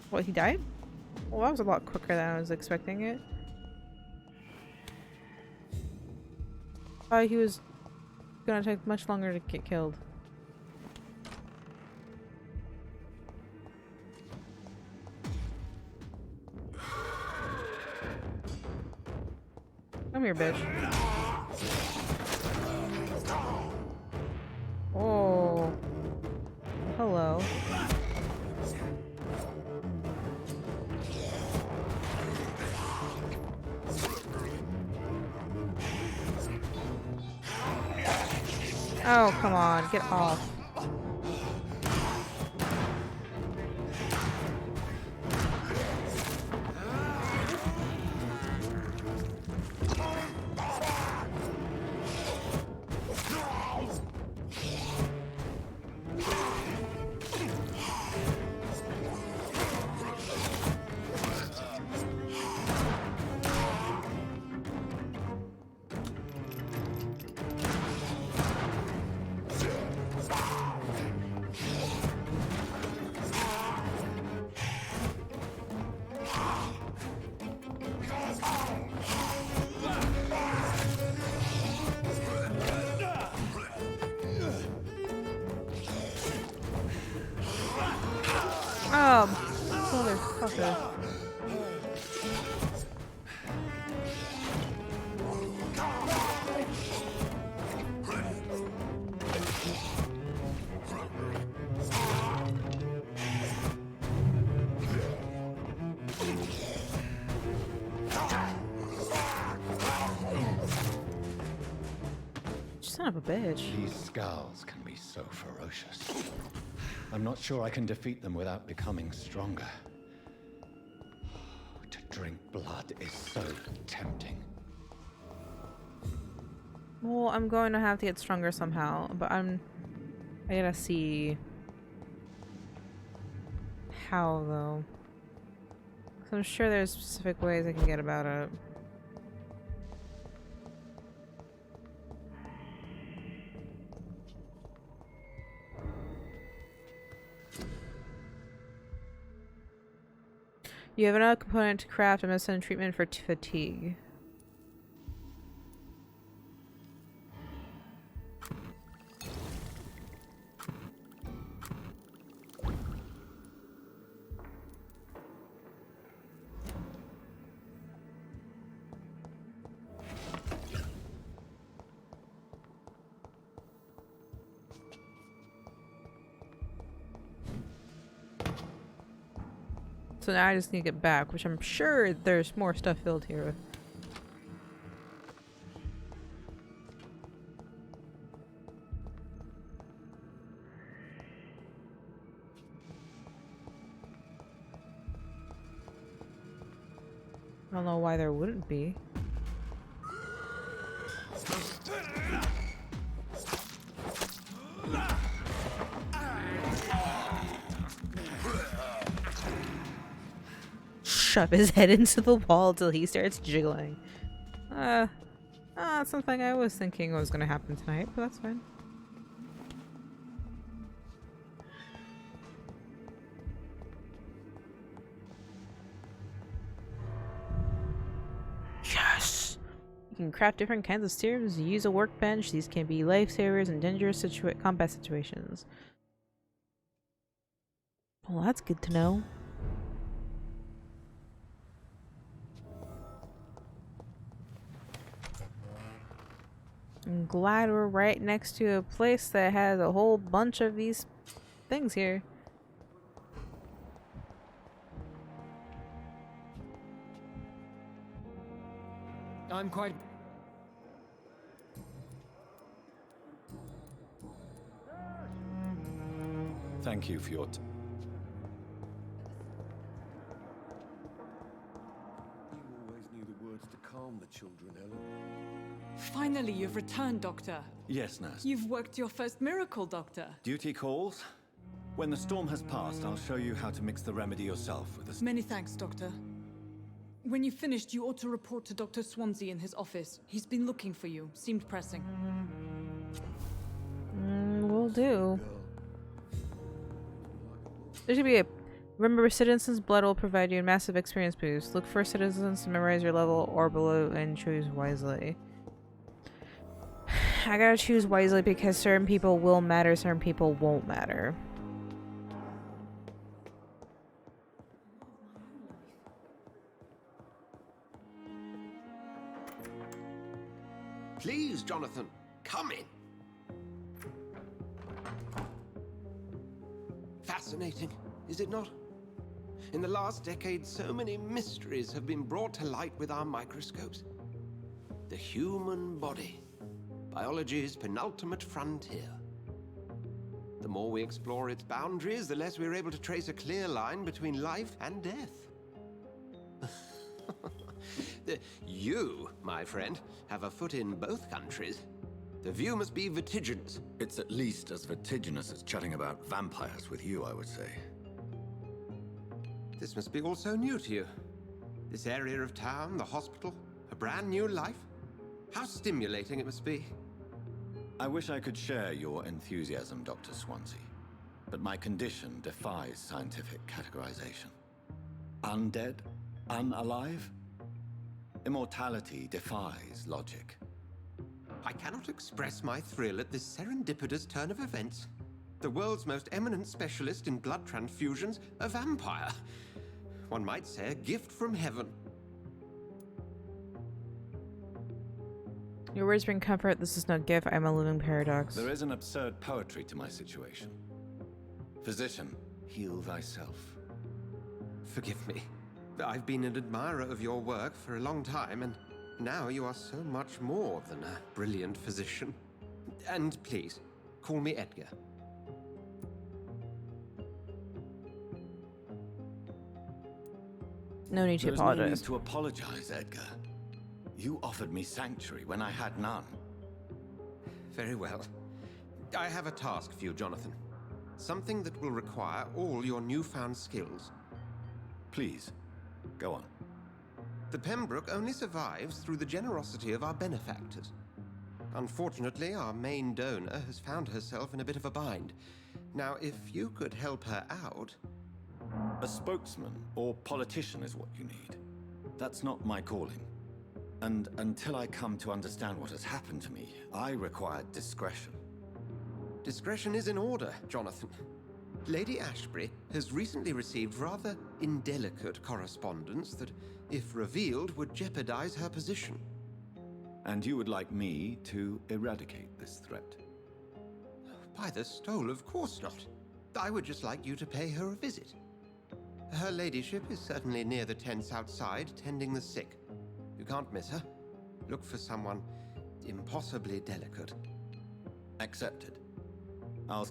What, he died? Well, that was a lot quicker than I was expecting it. He was gonna take much longer to get killed. Come here, bitch. Oh. Hello. Oh, come on, get off. Motherfucker. Son of a bitch. These skulls can be so ferocious. I'm not sure I can defeat them without becoming stronger. To drink blood is so tempting. Well, I'm going to have to get stronger somehow, but I gotta see how though. 'Cause I'm sure there's specific ways I can get about it. You have another component to craft a medicine treatment for fatigue. So now I just need to get back, which I'm sure there's more stuff filled here with. I don't know why there wouldn't be. Shove his head into the wall till he starts jiggling. That's something I was thinking was gonna happen tonight, but that's fine. Yes! You can craft different kinds of serums to use a workbench. These can be lifesavers in dangerous combat situations. Well, that's good to know. I'm glad we're right next to a place that has a whole bunch of these things here. I'm quite... Thank you for your You always knew the words to calm the children, Helen. Finally, you've returned, Doctor. Yes, nurse. You've worked your first miracle, Doctor. Duty calls. When the storm has passed, I'll show you how to mix the remedy yourself with the... Many thanks, Doctor. When you've finished, you ought to report to Dr. Swansea in his office. He's been looking for you. Seemed pressing. Will do. There should be a... Remember, citizens' blood will provide you a massive experience boost. Look for citizens to memorize your level or below and choose wisely. I gotta choose wisely because certain people will matter, certain people won't matter. Please, Jonathan, come in. Fascinating, is it not? In the last decade, so many mysteries have been brought to light with our microscopes. The human body, biology's penultimate frontier. The more we explore its boundaries, the less we're able to trace a clear line between life and death. You, my friend, have a foot in both countries. The view must be vertiginous. It's at least as vertiginous as chatting about vampires with you, I would say. This must be all so new to you. This area of town, the hospital, a brand new life. How stimulating it must be. I wish I could share your enthusiasm, Dr. Swansea, but my condition defies scientific categorization. Undead? Unalive? Immortality defies logic. I cannot express my thrill at this serendipitous turn of events. The world's most eminent specialist in blood transfusions, a vampire. One might say a gift from heaven. Your words bring comfort. This is no gift. I'm a living paradox. There is an absurd poetry to my situation. Physician, heal thyself. Forgive me. I've been an admirer of your work for a long time, and now you are so much more than a brilliant physician. And please, call me Edgar. No need to There's no need apologize. to apologize, Edgar. You offered me sanctuary when I had none. Very well. I have a task for you, Jonathan. Something that will require all your newfound skills. Please, go on. The Pembroke only survives through the generosity of our benefactors. Unfortunately, our main donor has found herself in a bit of a bind. Now, if you could help her out... A spokesman or politician is what you need. That's not my calling. And until I come to understand what has happened to me, I require discretion. Discretion is in order, Jonathan. Lady Ashbury has recently received rather indelicate correspondence that, if revealed, would jeopardize her position. And you would like me to eradicate this threat? By the stole, of course not. I would just like you to pay her a visit. Her ladyship is certainly near the tents outside, tending the sick. You can't miss her. Look for someone impossibly delicate. Accepted. I'll...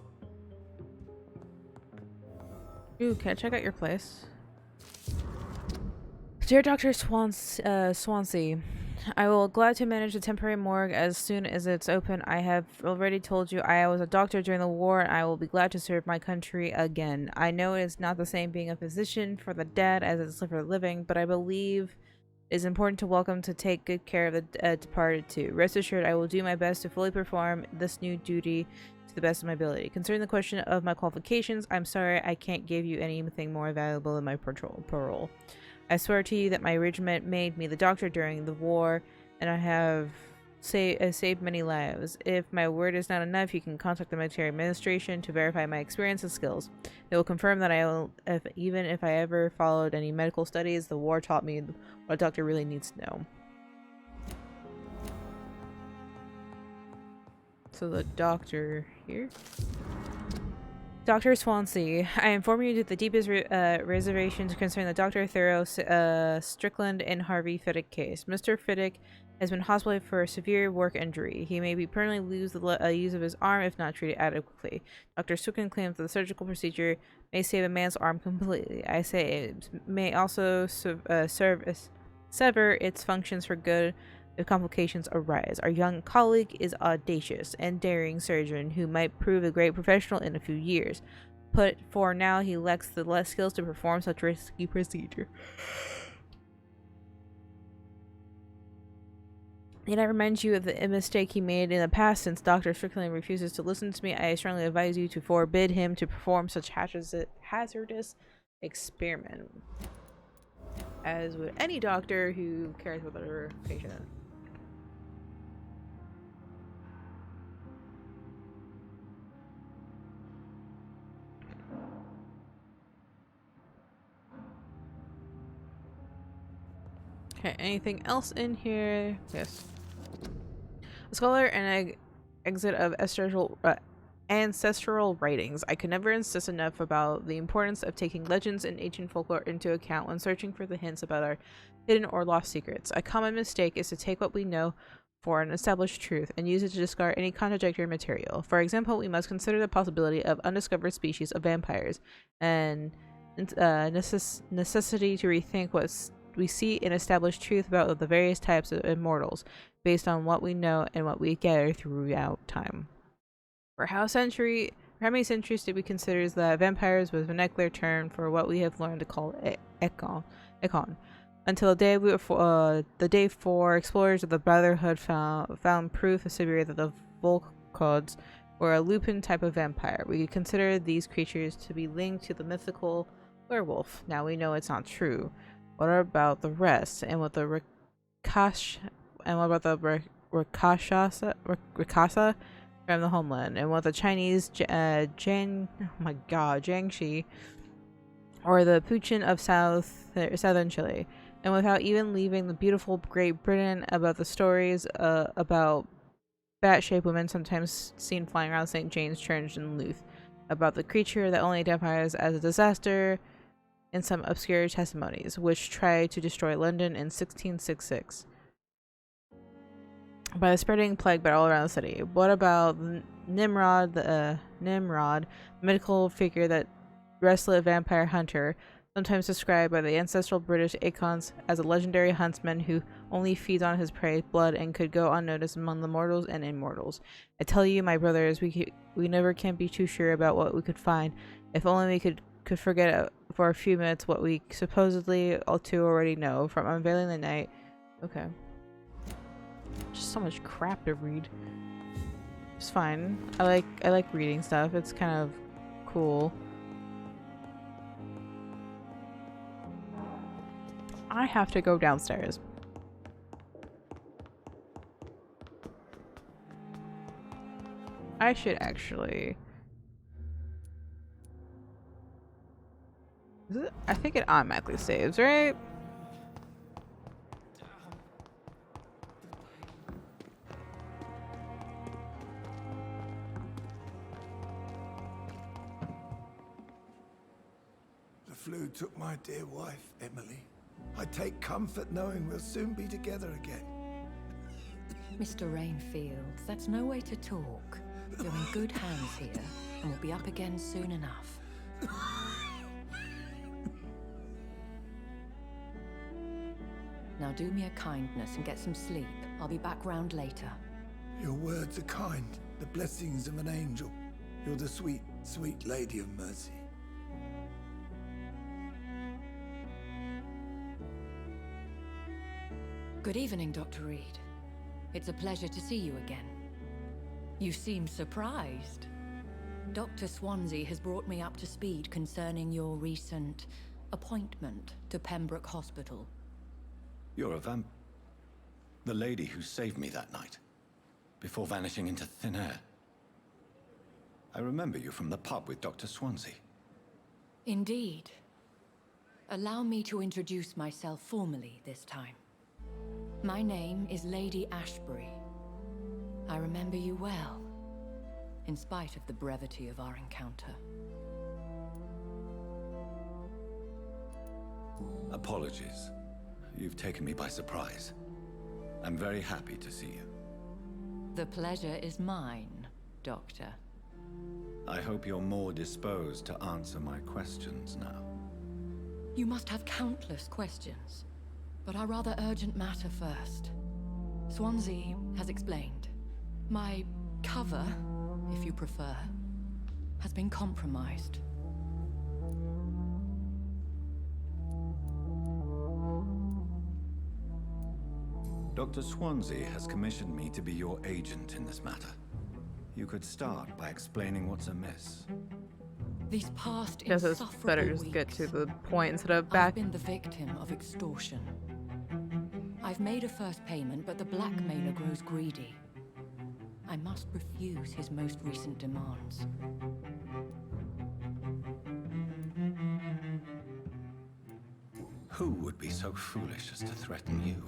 Ooh, can I check out your place? Dear Dr. Swansea, I will glad to manage the temporary morgue as soon as it's open. I have already told you I was a doctor during the war, and I will be glad to serve my country again. I know it is not the same being a physician for the dead as it is for the living, but I believe it is important to welcome to take good care of the departed too. Rest assured, I will do my best to fully perform this new duty to the best of my ability. Concerning the question of my qualifications, I'm sorry I can't give you anything more valuable than my parole. I swear to you that my regiment made me the doctor during the war, and I have saved many lives. If my word is not enough, you can contact the military administration to verify my experience and skills. They will confirm that even if I ever followed any medical studies, the war taught me what a doctor really needs to know. So the doctor here. Dr. Swansea, I inform you that the deepest reservations concerning the Dr. Thorough Strickland and Harvey Fiddick case. Mr. Fiddick has been hospitalized for a severe work injury. He may be permanently lose the use of his arm if not treated adequately. Dr. Strickland claims that the surgical procedure may save a man's arm completely. I say it may also sever its functions for good if complications arise. Our young colleague is audacious and daring surgeon who might prove a great professional in a few years. But for now, he lacks the skills to perform such risky procedure. Yet I remind you of the mistake he made in the past. Since Dr. Strickland refuses to listen to me, I strongly advise you to forbid him to perform such hazardous experiment. As would any doctor who cares about their patient. Okay, anything else in here? Yes. A scholar and an exit of ancestral writings. I could never insist enough about the importance of taking legends and ancient folklore into account when searching for the hints about our hidden or lost secrets. A common mistake is to take what we know for an established truth and use it to discard any contradictory material. For example, we must consider the possibility of undiscovered species of vampires and necessity to rethink what we see in established truth about the various types of immortals based on what we know and what we gather throughout time. For how many centuries did we consider that vampires was a vernacular term for what we have learned to call Ekon? Until the day four explorers of the Brotherhood found proof of Siberia that the Volkods were a lupin type of vampire. We cconsider these creatures to be linked to the mythical werewolf. Now we know it's not true. What about the rest? And what about the Rakasa from the homeland? And what the Chinese Jiangxi or the Puchin of southern Chile? And without even leaving the beautiful Great Britain, about the stories about bat-shaped women sometimes seen flying around St. James Church in Louth, about the creature that only identifies as a disaster in some obscure testimonies, which tried to destroy London in 1666. by the spreading plague but all around the city. What about Nimrod, the medical figure that wrestled vampire hunter, sometimes described by the ancestral British icons as a legendary huntsman who only feeds on his prey's blood and could go unnoticed among the mortals and immortals. I tell you, my brothers, we never can be too sure about what we could find. If only we could forget for a few minutes what we supposedly all too already know from unveiling the night. Okay. Just so much crap to read. It's fine. I like reading stuff. It's kind of cool. I have to go downstairs. I should actually. I think it automatically saves, right? The flu took my dear wife, Emily. I take comfort knowing we'll soon be together again. Mr. Rainfield, that's no way to talk. You're in good hands here, and we'll be up again soon enough. Now do me a kindness and get some sleep. I'll be back round later. Your words are kind, the blessings of an angel. You're the sweet, sweet Lady of Mercy. Good evening, Dr. Reed. It's a pleasure to see you again. You seem surprised. Dr. Swansea has brought me up to speed concerning your recent appointment to Pembroke Hospital. You're a the lady who saved me that night, before vanishing into thin air. I remember you from the pub with Dr. Swansea. Indeed. Allow me to introduce myself formally this time. My name is Lady Ashbury. I remember you well, in spite of the brevity of our encounter. Apologies. You've taken me by surprise. I'm very happy to see you. The pleasure is mine, Doctor. I hope you're more disposed to answer my questions now. You must have countless questions, but our rather urgent matter first. Swansea has explained. My cover, if you prefer, has been compromised. Dr. Swansea has commissioned me to be your agent in this matter. You could start by explaining what's amiss. These past Guess it's insufferable better just weeks, get to the point instead of back. I've been the victim of extortion. I've made a first payment, but the blackmailer grows greedy. I must refuse his most recent demands. Who would be so foolish as to threaten you?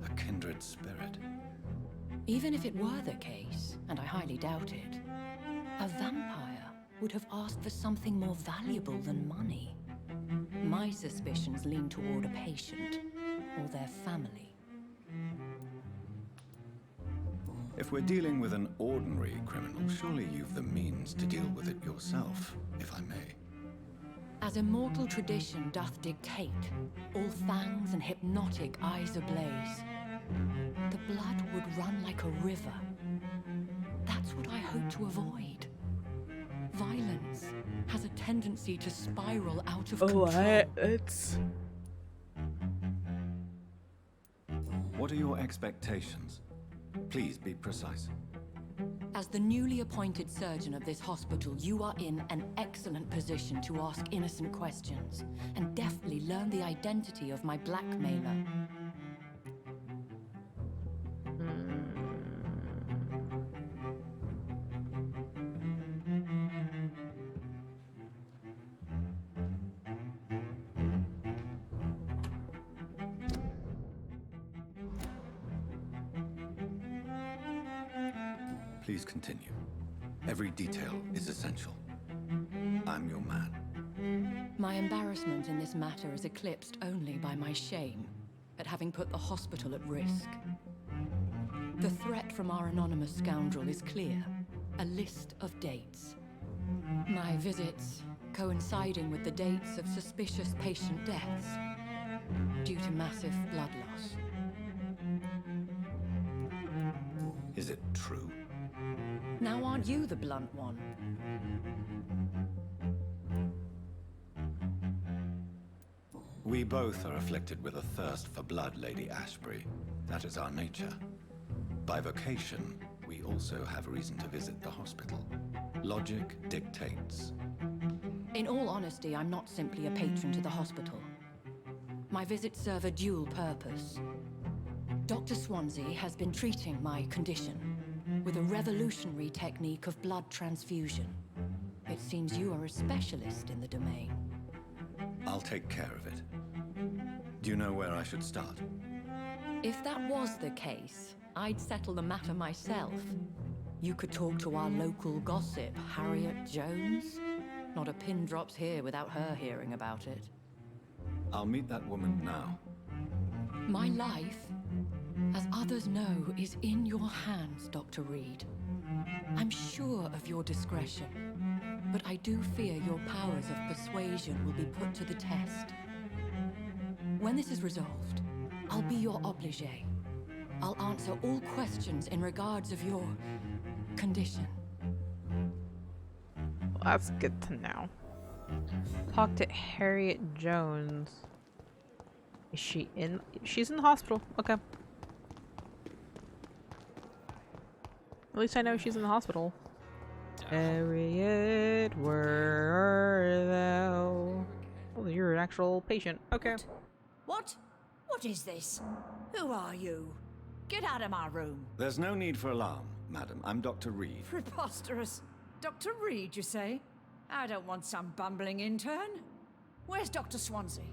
A kindred spirit. Even if it were the case, and I highly doubt it, a vampire would have asked for something more valuable than money. My suspicions lean toward a patient or their family. If we're dealing with an ordinary criminal, surely you've the means to deal with it yourself, if I may. As immortal tradition doth dictate, all fangs and hypnotic eyes ablaze, the blood would run like a river. That's what I hope to avoid. Violence has a tendency to spiral out of control. What are your expectations? Please be precise. As the newly appointed surgeon of this hospital, you are in an excellent position to ask innocent questions and deftly learn the identity of my blackmailer. Please continue. Every detail is essential. I'm your man. My embarrassment in this matter is eclipsed only by my shame at having put the hospital at risk. The threat from our anonymous scoundrel is clear. A list of dates. My visits coinciding with the dates of suspicious patient deaths due to massive blood loss. Is it true? Now aren't you the blunt one? We both are afflicted with a thirst for blood, Lady Ashbury. That is our nature. By vocation, we also have reason to visit the hospital. Logic dictates. In all honesty, I'm not simply a patron to the hospital. My visits serve a dual purpose. Dr. Swansea has been treating my condition with a revolutionary technique of blood transfusion. It seems you are a specialist in the domain. I'll take care of it. Do you know where I should start? If that was the case, I'd settle the matter myself. You could talk to our local gossip, Harriet Jones. Not a pin drops here without her hearing about it. I'll meet that woman now. My life, as others know, is in your hands, Dr. Reed. I'm sure of your discretion, but I do fear your powers of persuasion will be put to the test. When this is resolved, I'll be your obligé. I'll answer all questions in regards of your condition. Well, that's good to know. Talk to Harriet Jones. Is she in? She's in the hospital. Okay. At least I know she's in the hospital. Harriet, where are thou? Oh, you're an actual patient. Okay. What? What is this? Who are you? Get out of my room. There's no need for alarm, madam. I'm Dr. Reed. Preposterous. Dr. Reed, you say? I don't want some bumbling intern. Where's Dr. Swansea?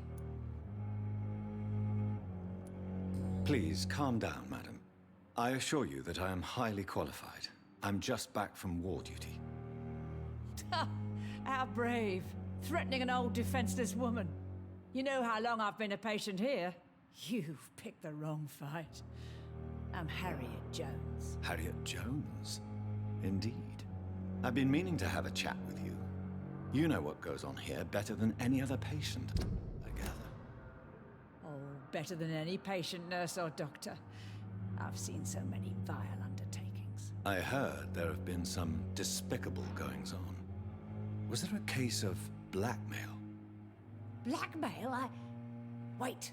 Please, calm down, madam. I assure you that I am highly qualified. I'm just back from war duty. How brave. Threatening an old defenseless woman. You know how long I've been a patient here? You've picked the wrong fight. I'm Harriet Jones. Harriet Jones? Indeed. I've been meaning to have a chat with you. You know what goes on here better than any other patient, I gather. Oh, better than any patient, nurse, or doctor. I've seen so many vile undertakings. I heard there have been some despicable goings-on. Was there a case of blackmail? Blackmail? Wait.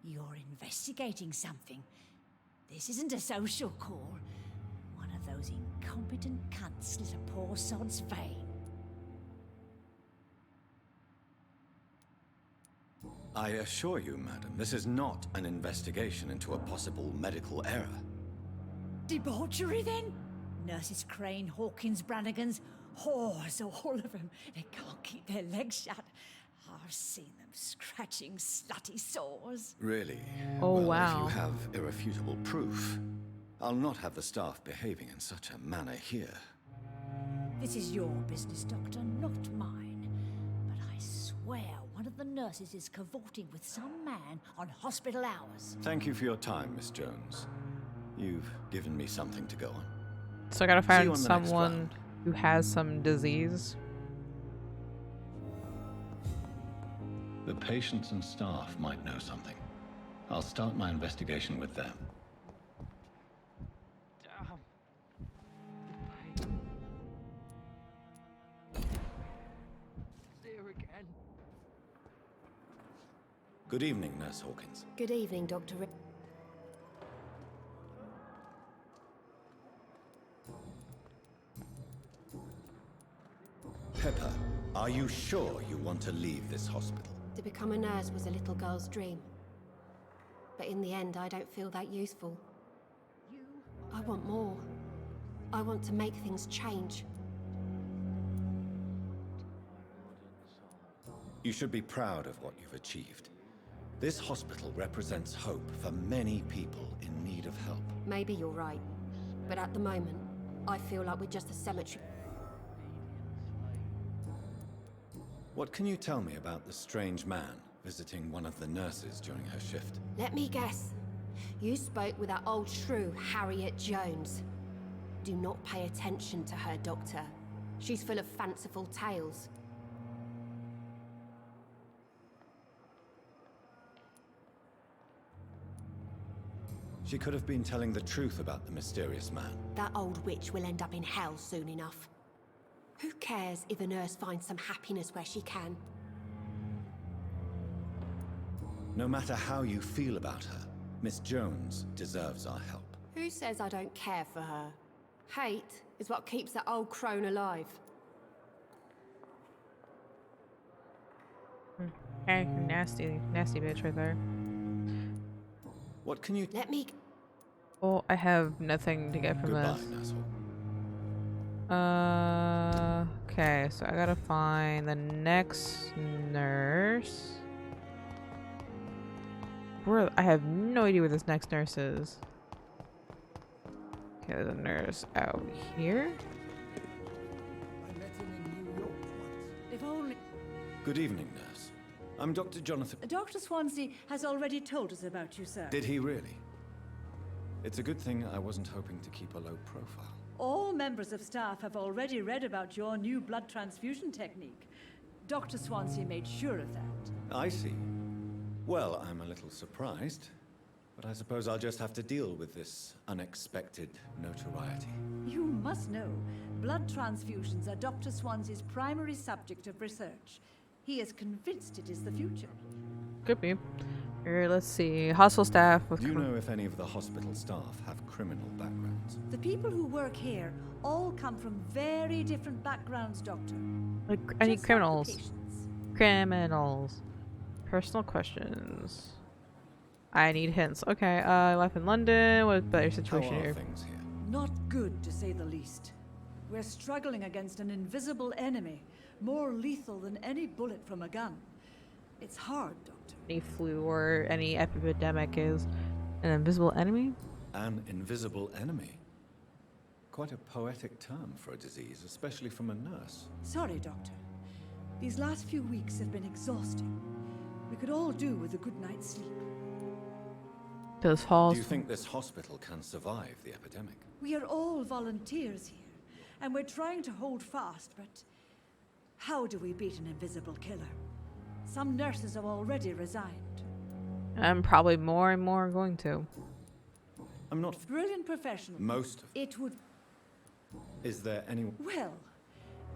You're investigating something. This isn't a social call. One of those incompetent cunts slit a poor sod's vein. I assure you, madam, this is not an investigation into a possible medical error. Debauchery, then? Nurses Crane, Hawkins, Brannigans, whores, all of them. They can't keep their legs shut. I've seen them scratching slutty sores. Really? Oh, well, wow. If you have irrefutable proof, I'll not have the staff behaving in such a manner here. This is your business, Doctor, not mine. But I swear one of the nurses is cavorting with some man on hospital hours. Thank you for your time, Miss Jones. You've given me something to go on. So I gotta See you find on the next someone round. who has some disease. The patients and staff might know something. I'll start my investigation with them. There again. Good evening, Nurse Hawkins. Good evening, Dr. Rick. Pepper, are you sure you want to leave this hospital? To become a nurse was a little girl's dream. But in the end, I don't feel that useful. I want more. I want to make things change. You should be proud of what you've achieved. This hospital represents hope for many people in need of help. Maybe you're right. But at the moment, I feel like we're just a cemetery. What can you tell me about the strange man visiting one of the nurses during her shift? Let me guess. You spoke with that old shrew, Harriet Jones. Do not pay attention to her, Doctor. She's full of fanciful tales. She could have been telling the truth about the mysterious man. That old witch will end up in hell soon enough. Who cares if a nurse finds some happiness where she can? No matter how you feel about her, Miss Jones deserves our help. Who says I don't care for her? Hate is what keeps that old crone alive. Okay, nasty bitch right there. What can you... Let me... Well, I have nothing to get from Goodbye, this. Nurse. Okay, so I gotta find the next nurse. I have no idea where this next nurse is. Okay, there's a nurse out here. I met him in New York once. If only... Good evening, nurse. I'm Dr. Jonathan... Dr. Swansea has already told us about you, sir. Did he really? It's a good thing I wasn't hoping to keep a low profile. All members of staff have already read about your new blood transfusion technique. Dr. Swansea made sure of that. I see. Well, I'm a little surprised, but I suppose I'll just have to deal with this unexpected notoriety. You must know, blood transfusions are Dr. Swansea's primary subject of research. He is convinced it is the future. Could be. Here, let's see. Hospital staff with... Do you know if any of the hospital staff have criminal backgrounds? The people who work here all come from very different backgrounds, Doctor. Like, I need Just like the criminals. patients. Criminals. Personal questions. I need hints. Okay, I life in London. What's your How situation are here? things here? Not good, to say the least. We're struggling against an invisible enemy, more lethal than any bullet from a gun. It's hard, Doctor. Any flu or any epidemic is an invisible enemy? An invisible enemy? Quite a poetic term for a disease, especially from a nurse. Sorry, Doctor. These last few weeks have been exhausting. We could all do with a good night's sleep. Those halls. Do you think this hospital can survive the epidemic? We are all volunteers here, and we're trying to hold fast, but how do we beat an invisible killer? Some nurses have already resigned. I'm probably more and more going to. I'm not... Brilliant professional. Most of... It would... Is there any... Well,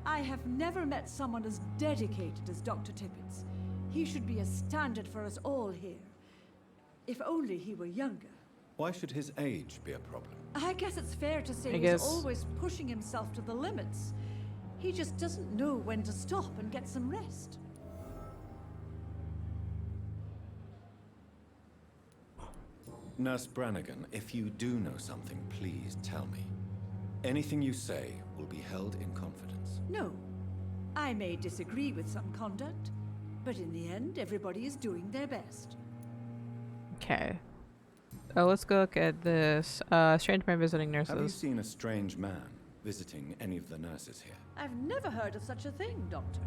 I have never met someone as dedicated as Dr. Tippett. He should be a standard for us all here. If only he were younger. Why should his age be a problem? I guess it's fair to say he's always pushing himself to the limits. He just doesn't know when to stop and get some rest. Nurse Brannigan, if you do know something, please tell me. Anything you say will be held in confidence. No. I may disagree with some conduct, but in the end, everybody is doing their best. Okay. Oh, let's go look at this. Strange man visiting nurses. Have you seen a strange man visiting any of the nurses here? I've never heard of such a thing, Doctor.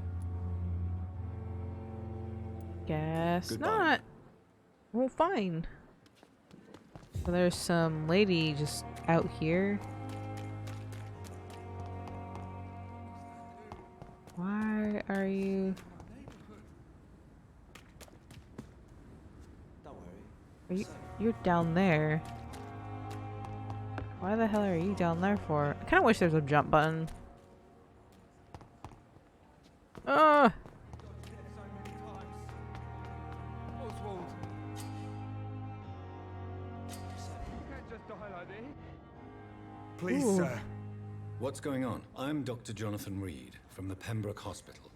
Guess Goodbye. not. Well, fine. So there's some lady just out here. Why are you... You're down there. Why the hell are you down there for? I kind of wish there was a jump button. Ugh! Oswald. You can't just die like this. Please, Ooh. sir. What's going on? I'm Dr. Jonathan Reed from the Pembroke Hospital.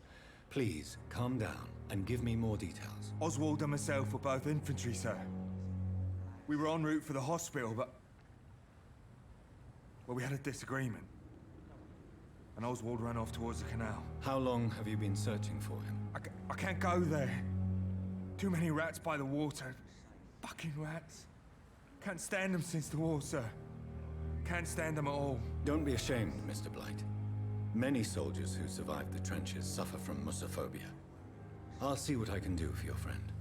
Please, calm down and give me more details. Oswald and myself were both infantry, sir. We were en route for the hospital, but... well, we had a disagreement. And Oswald ran off towards the canal. How long have you been searching for him? I can't go there. Too many rats by the water. Fucking rats. Can't stand them since the war, sir. Can't stand them at all. Don't be ashamed, Mr. Blight. Many soldiers who survived the trenches suffer from musophobia. I'll see what I can do for your friend.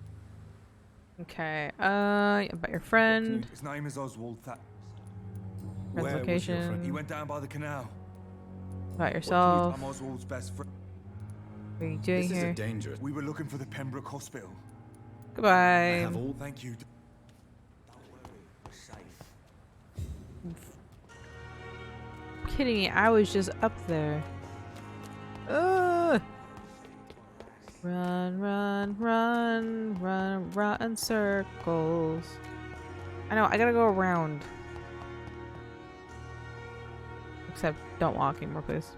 Okay. About your friend. His name is Oswald. Friend's Where was your friend? location. He went down by the canal. About yourself. I'm Oswald's best friend. What are you doing This is here? a dangerous. We were looking for the Pembroke Hospital. Goodbye. Thank you. Kidding me? I was just up there. Run, run, run, run, run in circles. I know, I gotta go around. Except, don't walk anymore, please.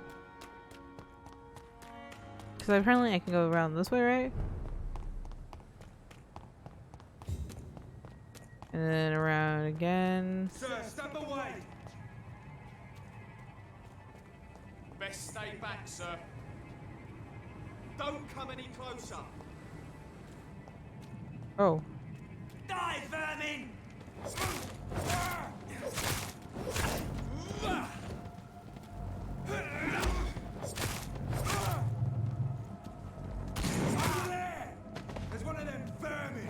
Because apparently I can go around this way, right? And then around again. Sir, step away! Best stay back, sir. Don't come any closer. Oh. Die, vermin! There's one of them vermin!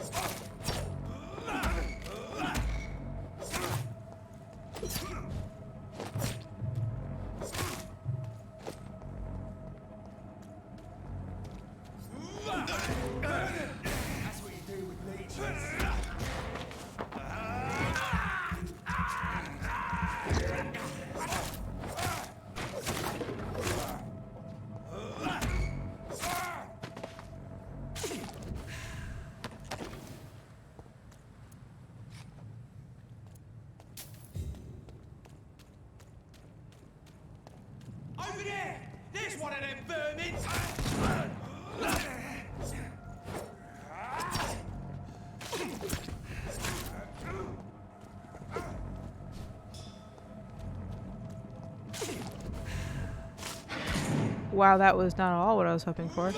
That's what you do with leeches. Over there! There's one of them vermin! Wow, that was not all what I was hoping for.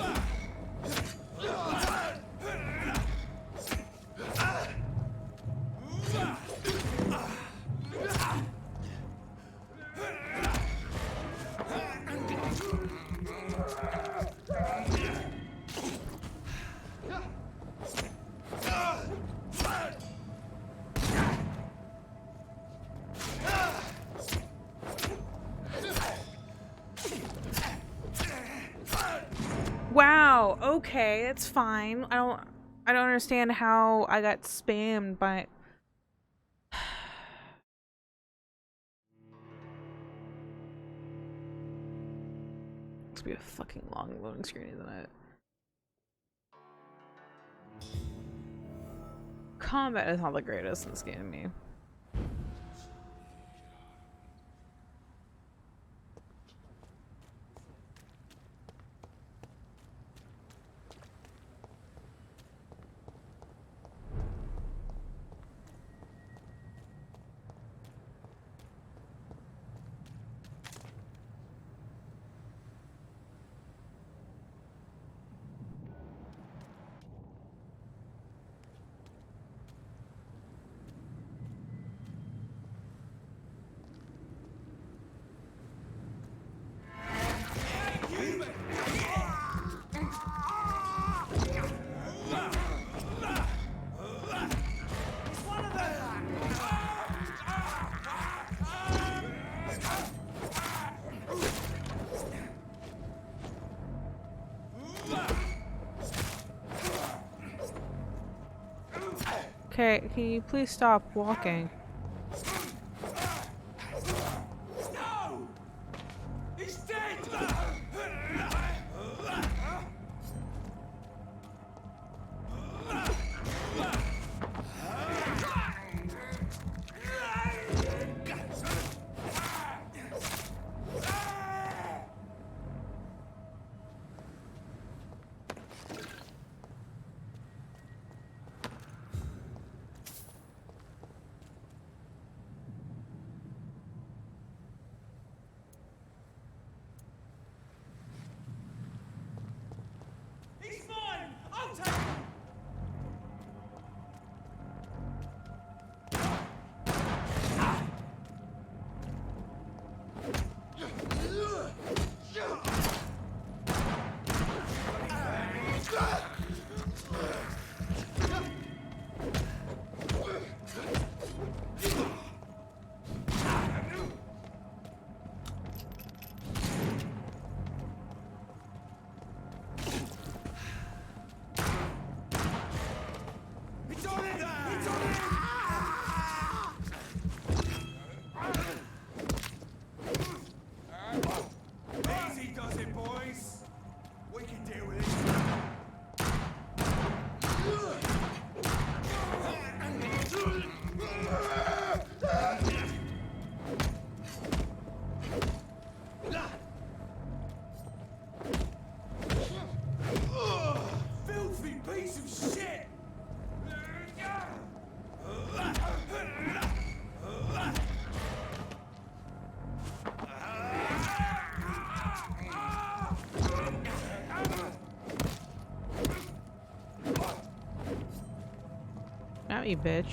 Wow, okay, that's fine. I don't understand how I got spammed by It's gonna be a fucking long loading screen, isn't it? Combat is not the greatest in this game to me. Okay, can you please stop walking? No! He's dead! out, you bitch.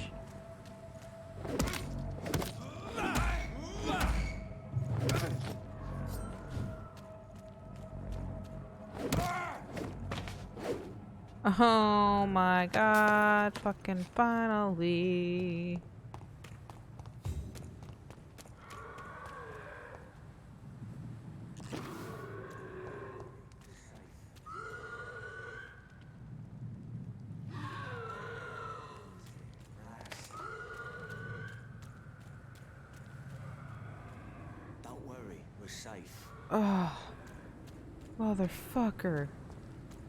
Oh my god, fucking finally. Don't worry, we're safe. Oh, motherfucker.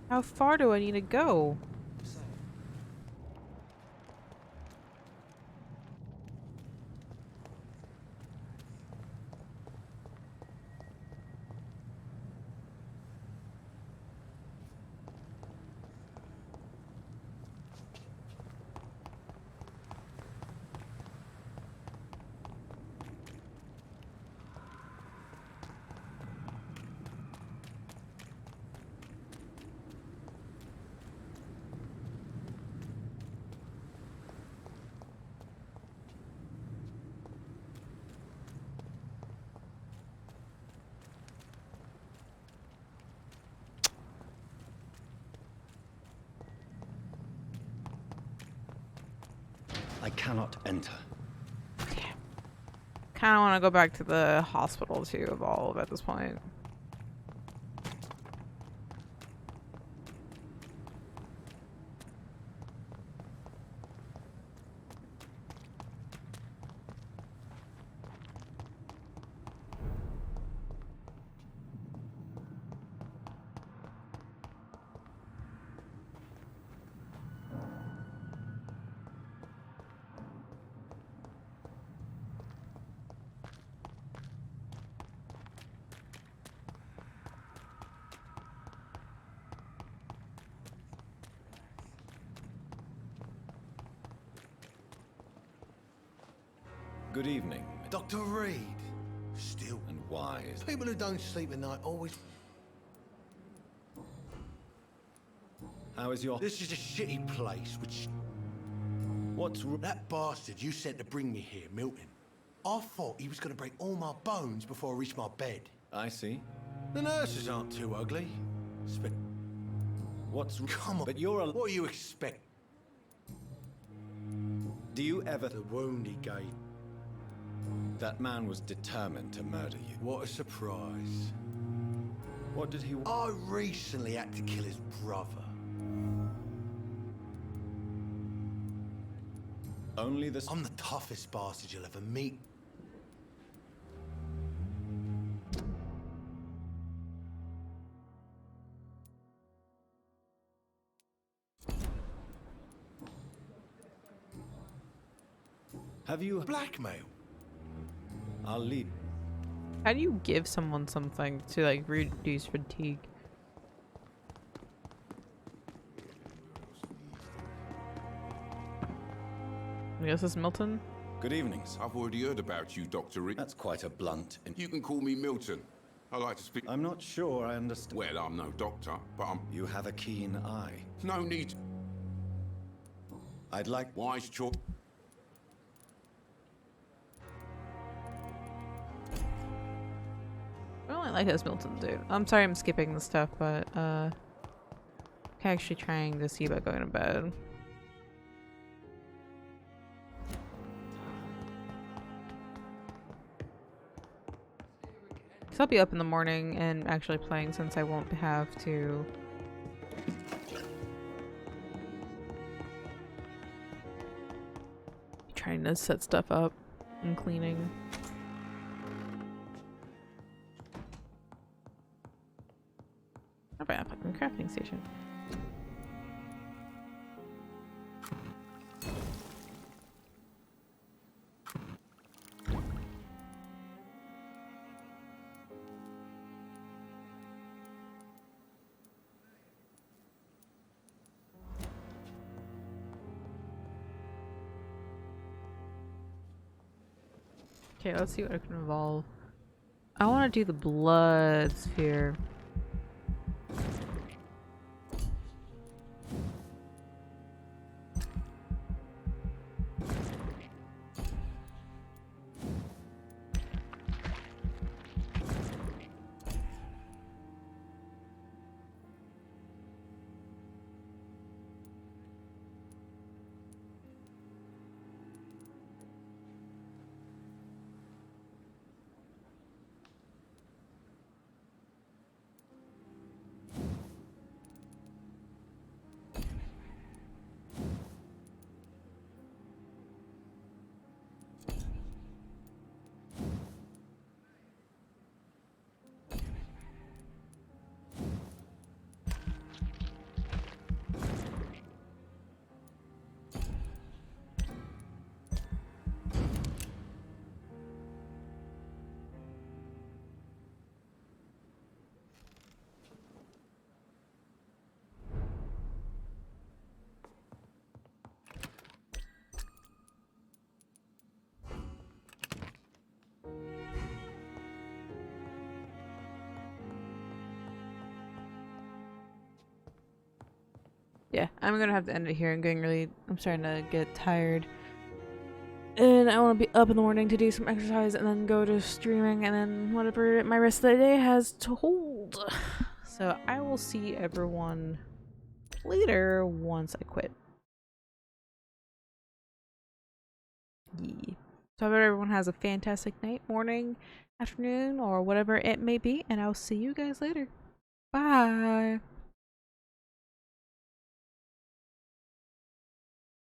How far do I need to go? I cannot enter. Kind of want to go back to the hospital to evolve at this point. Good evening. Dr. Reed. Still. And wise. People who don't sleep at night always... How is your... This is a shitty place, which... That bastard you sent to bring me here, Milton. I thought he was going to break all my bones before I reached my bed. I see. The nurses aren't too ugly. Come on. But you're a... What do you expect? Do you ever... The wound he gave. That man was determined to murder you. What a surprise. What did he... I recently had to kill his brother. Only the... I'm the toughest bastard you'll ever meet. Have you... Blackmail? I'll leave. How do you give someone something to like reduce fatigue? I guess it's Milton. Good evening. I've already heard about you, Dr. Reed. That's quite a blunt... You can call me Milton. I like to speak... I'm not sure I understand. Well, I'm no doctor, but I'm... You have a keen eye. No need... I'd like... Wise choice. I don't like this Milton dude. I'm sorry I'm skipping the stuff, but I'm actually trying to see about going to bed. So I'll be up in the morning and actually playing since I won't have to trying to set stuff up and cleaning. About a fucking crafting station. Okay, let's see what I can evolve. I want to do the blood sphere. yeah, I'm gonna have to end it here. I'm starting to get tired. And I want to be up in the morning to do some exercise and then go to streaming and then whatever my rest of the day has to hold. So I will see everyone later once I quit. Yeah. So I hope everyone has a fantastic night, morning, afternoon, or whatever it may be, and I'll see you guys later. Bye!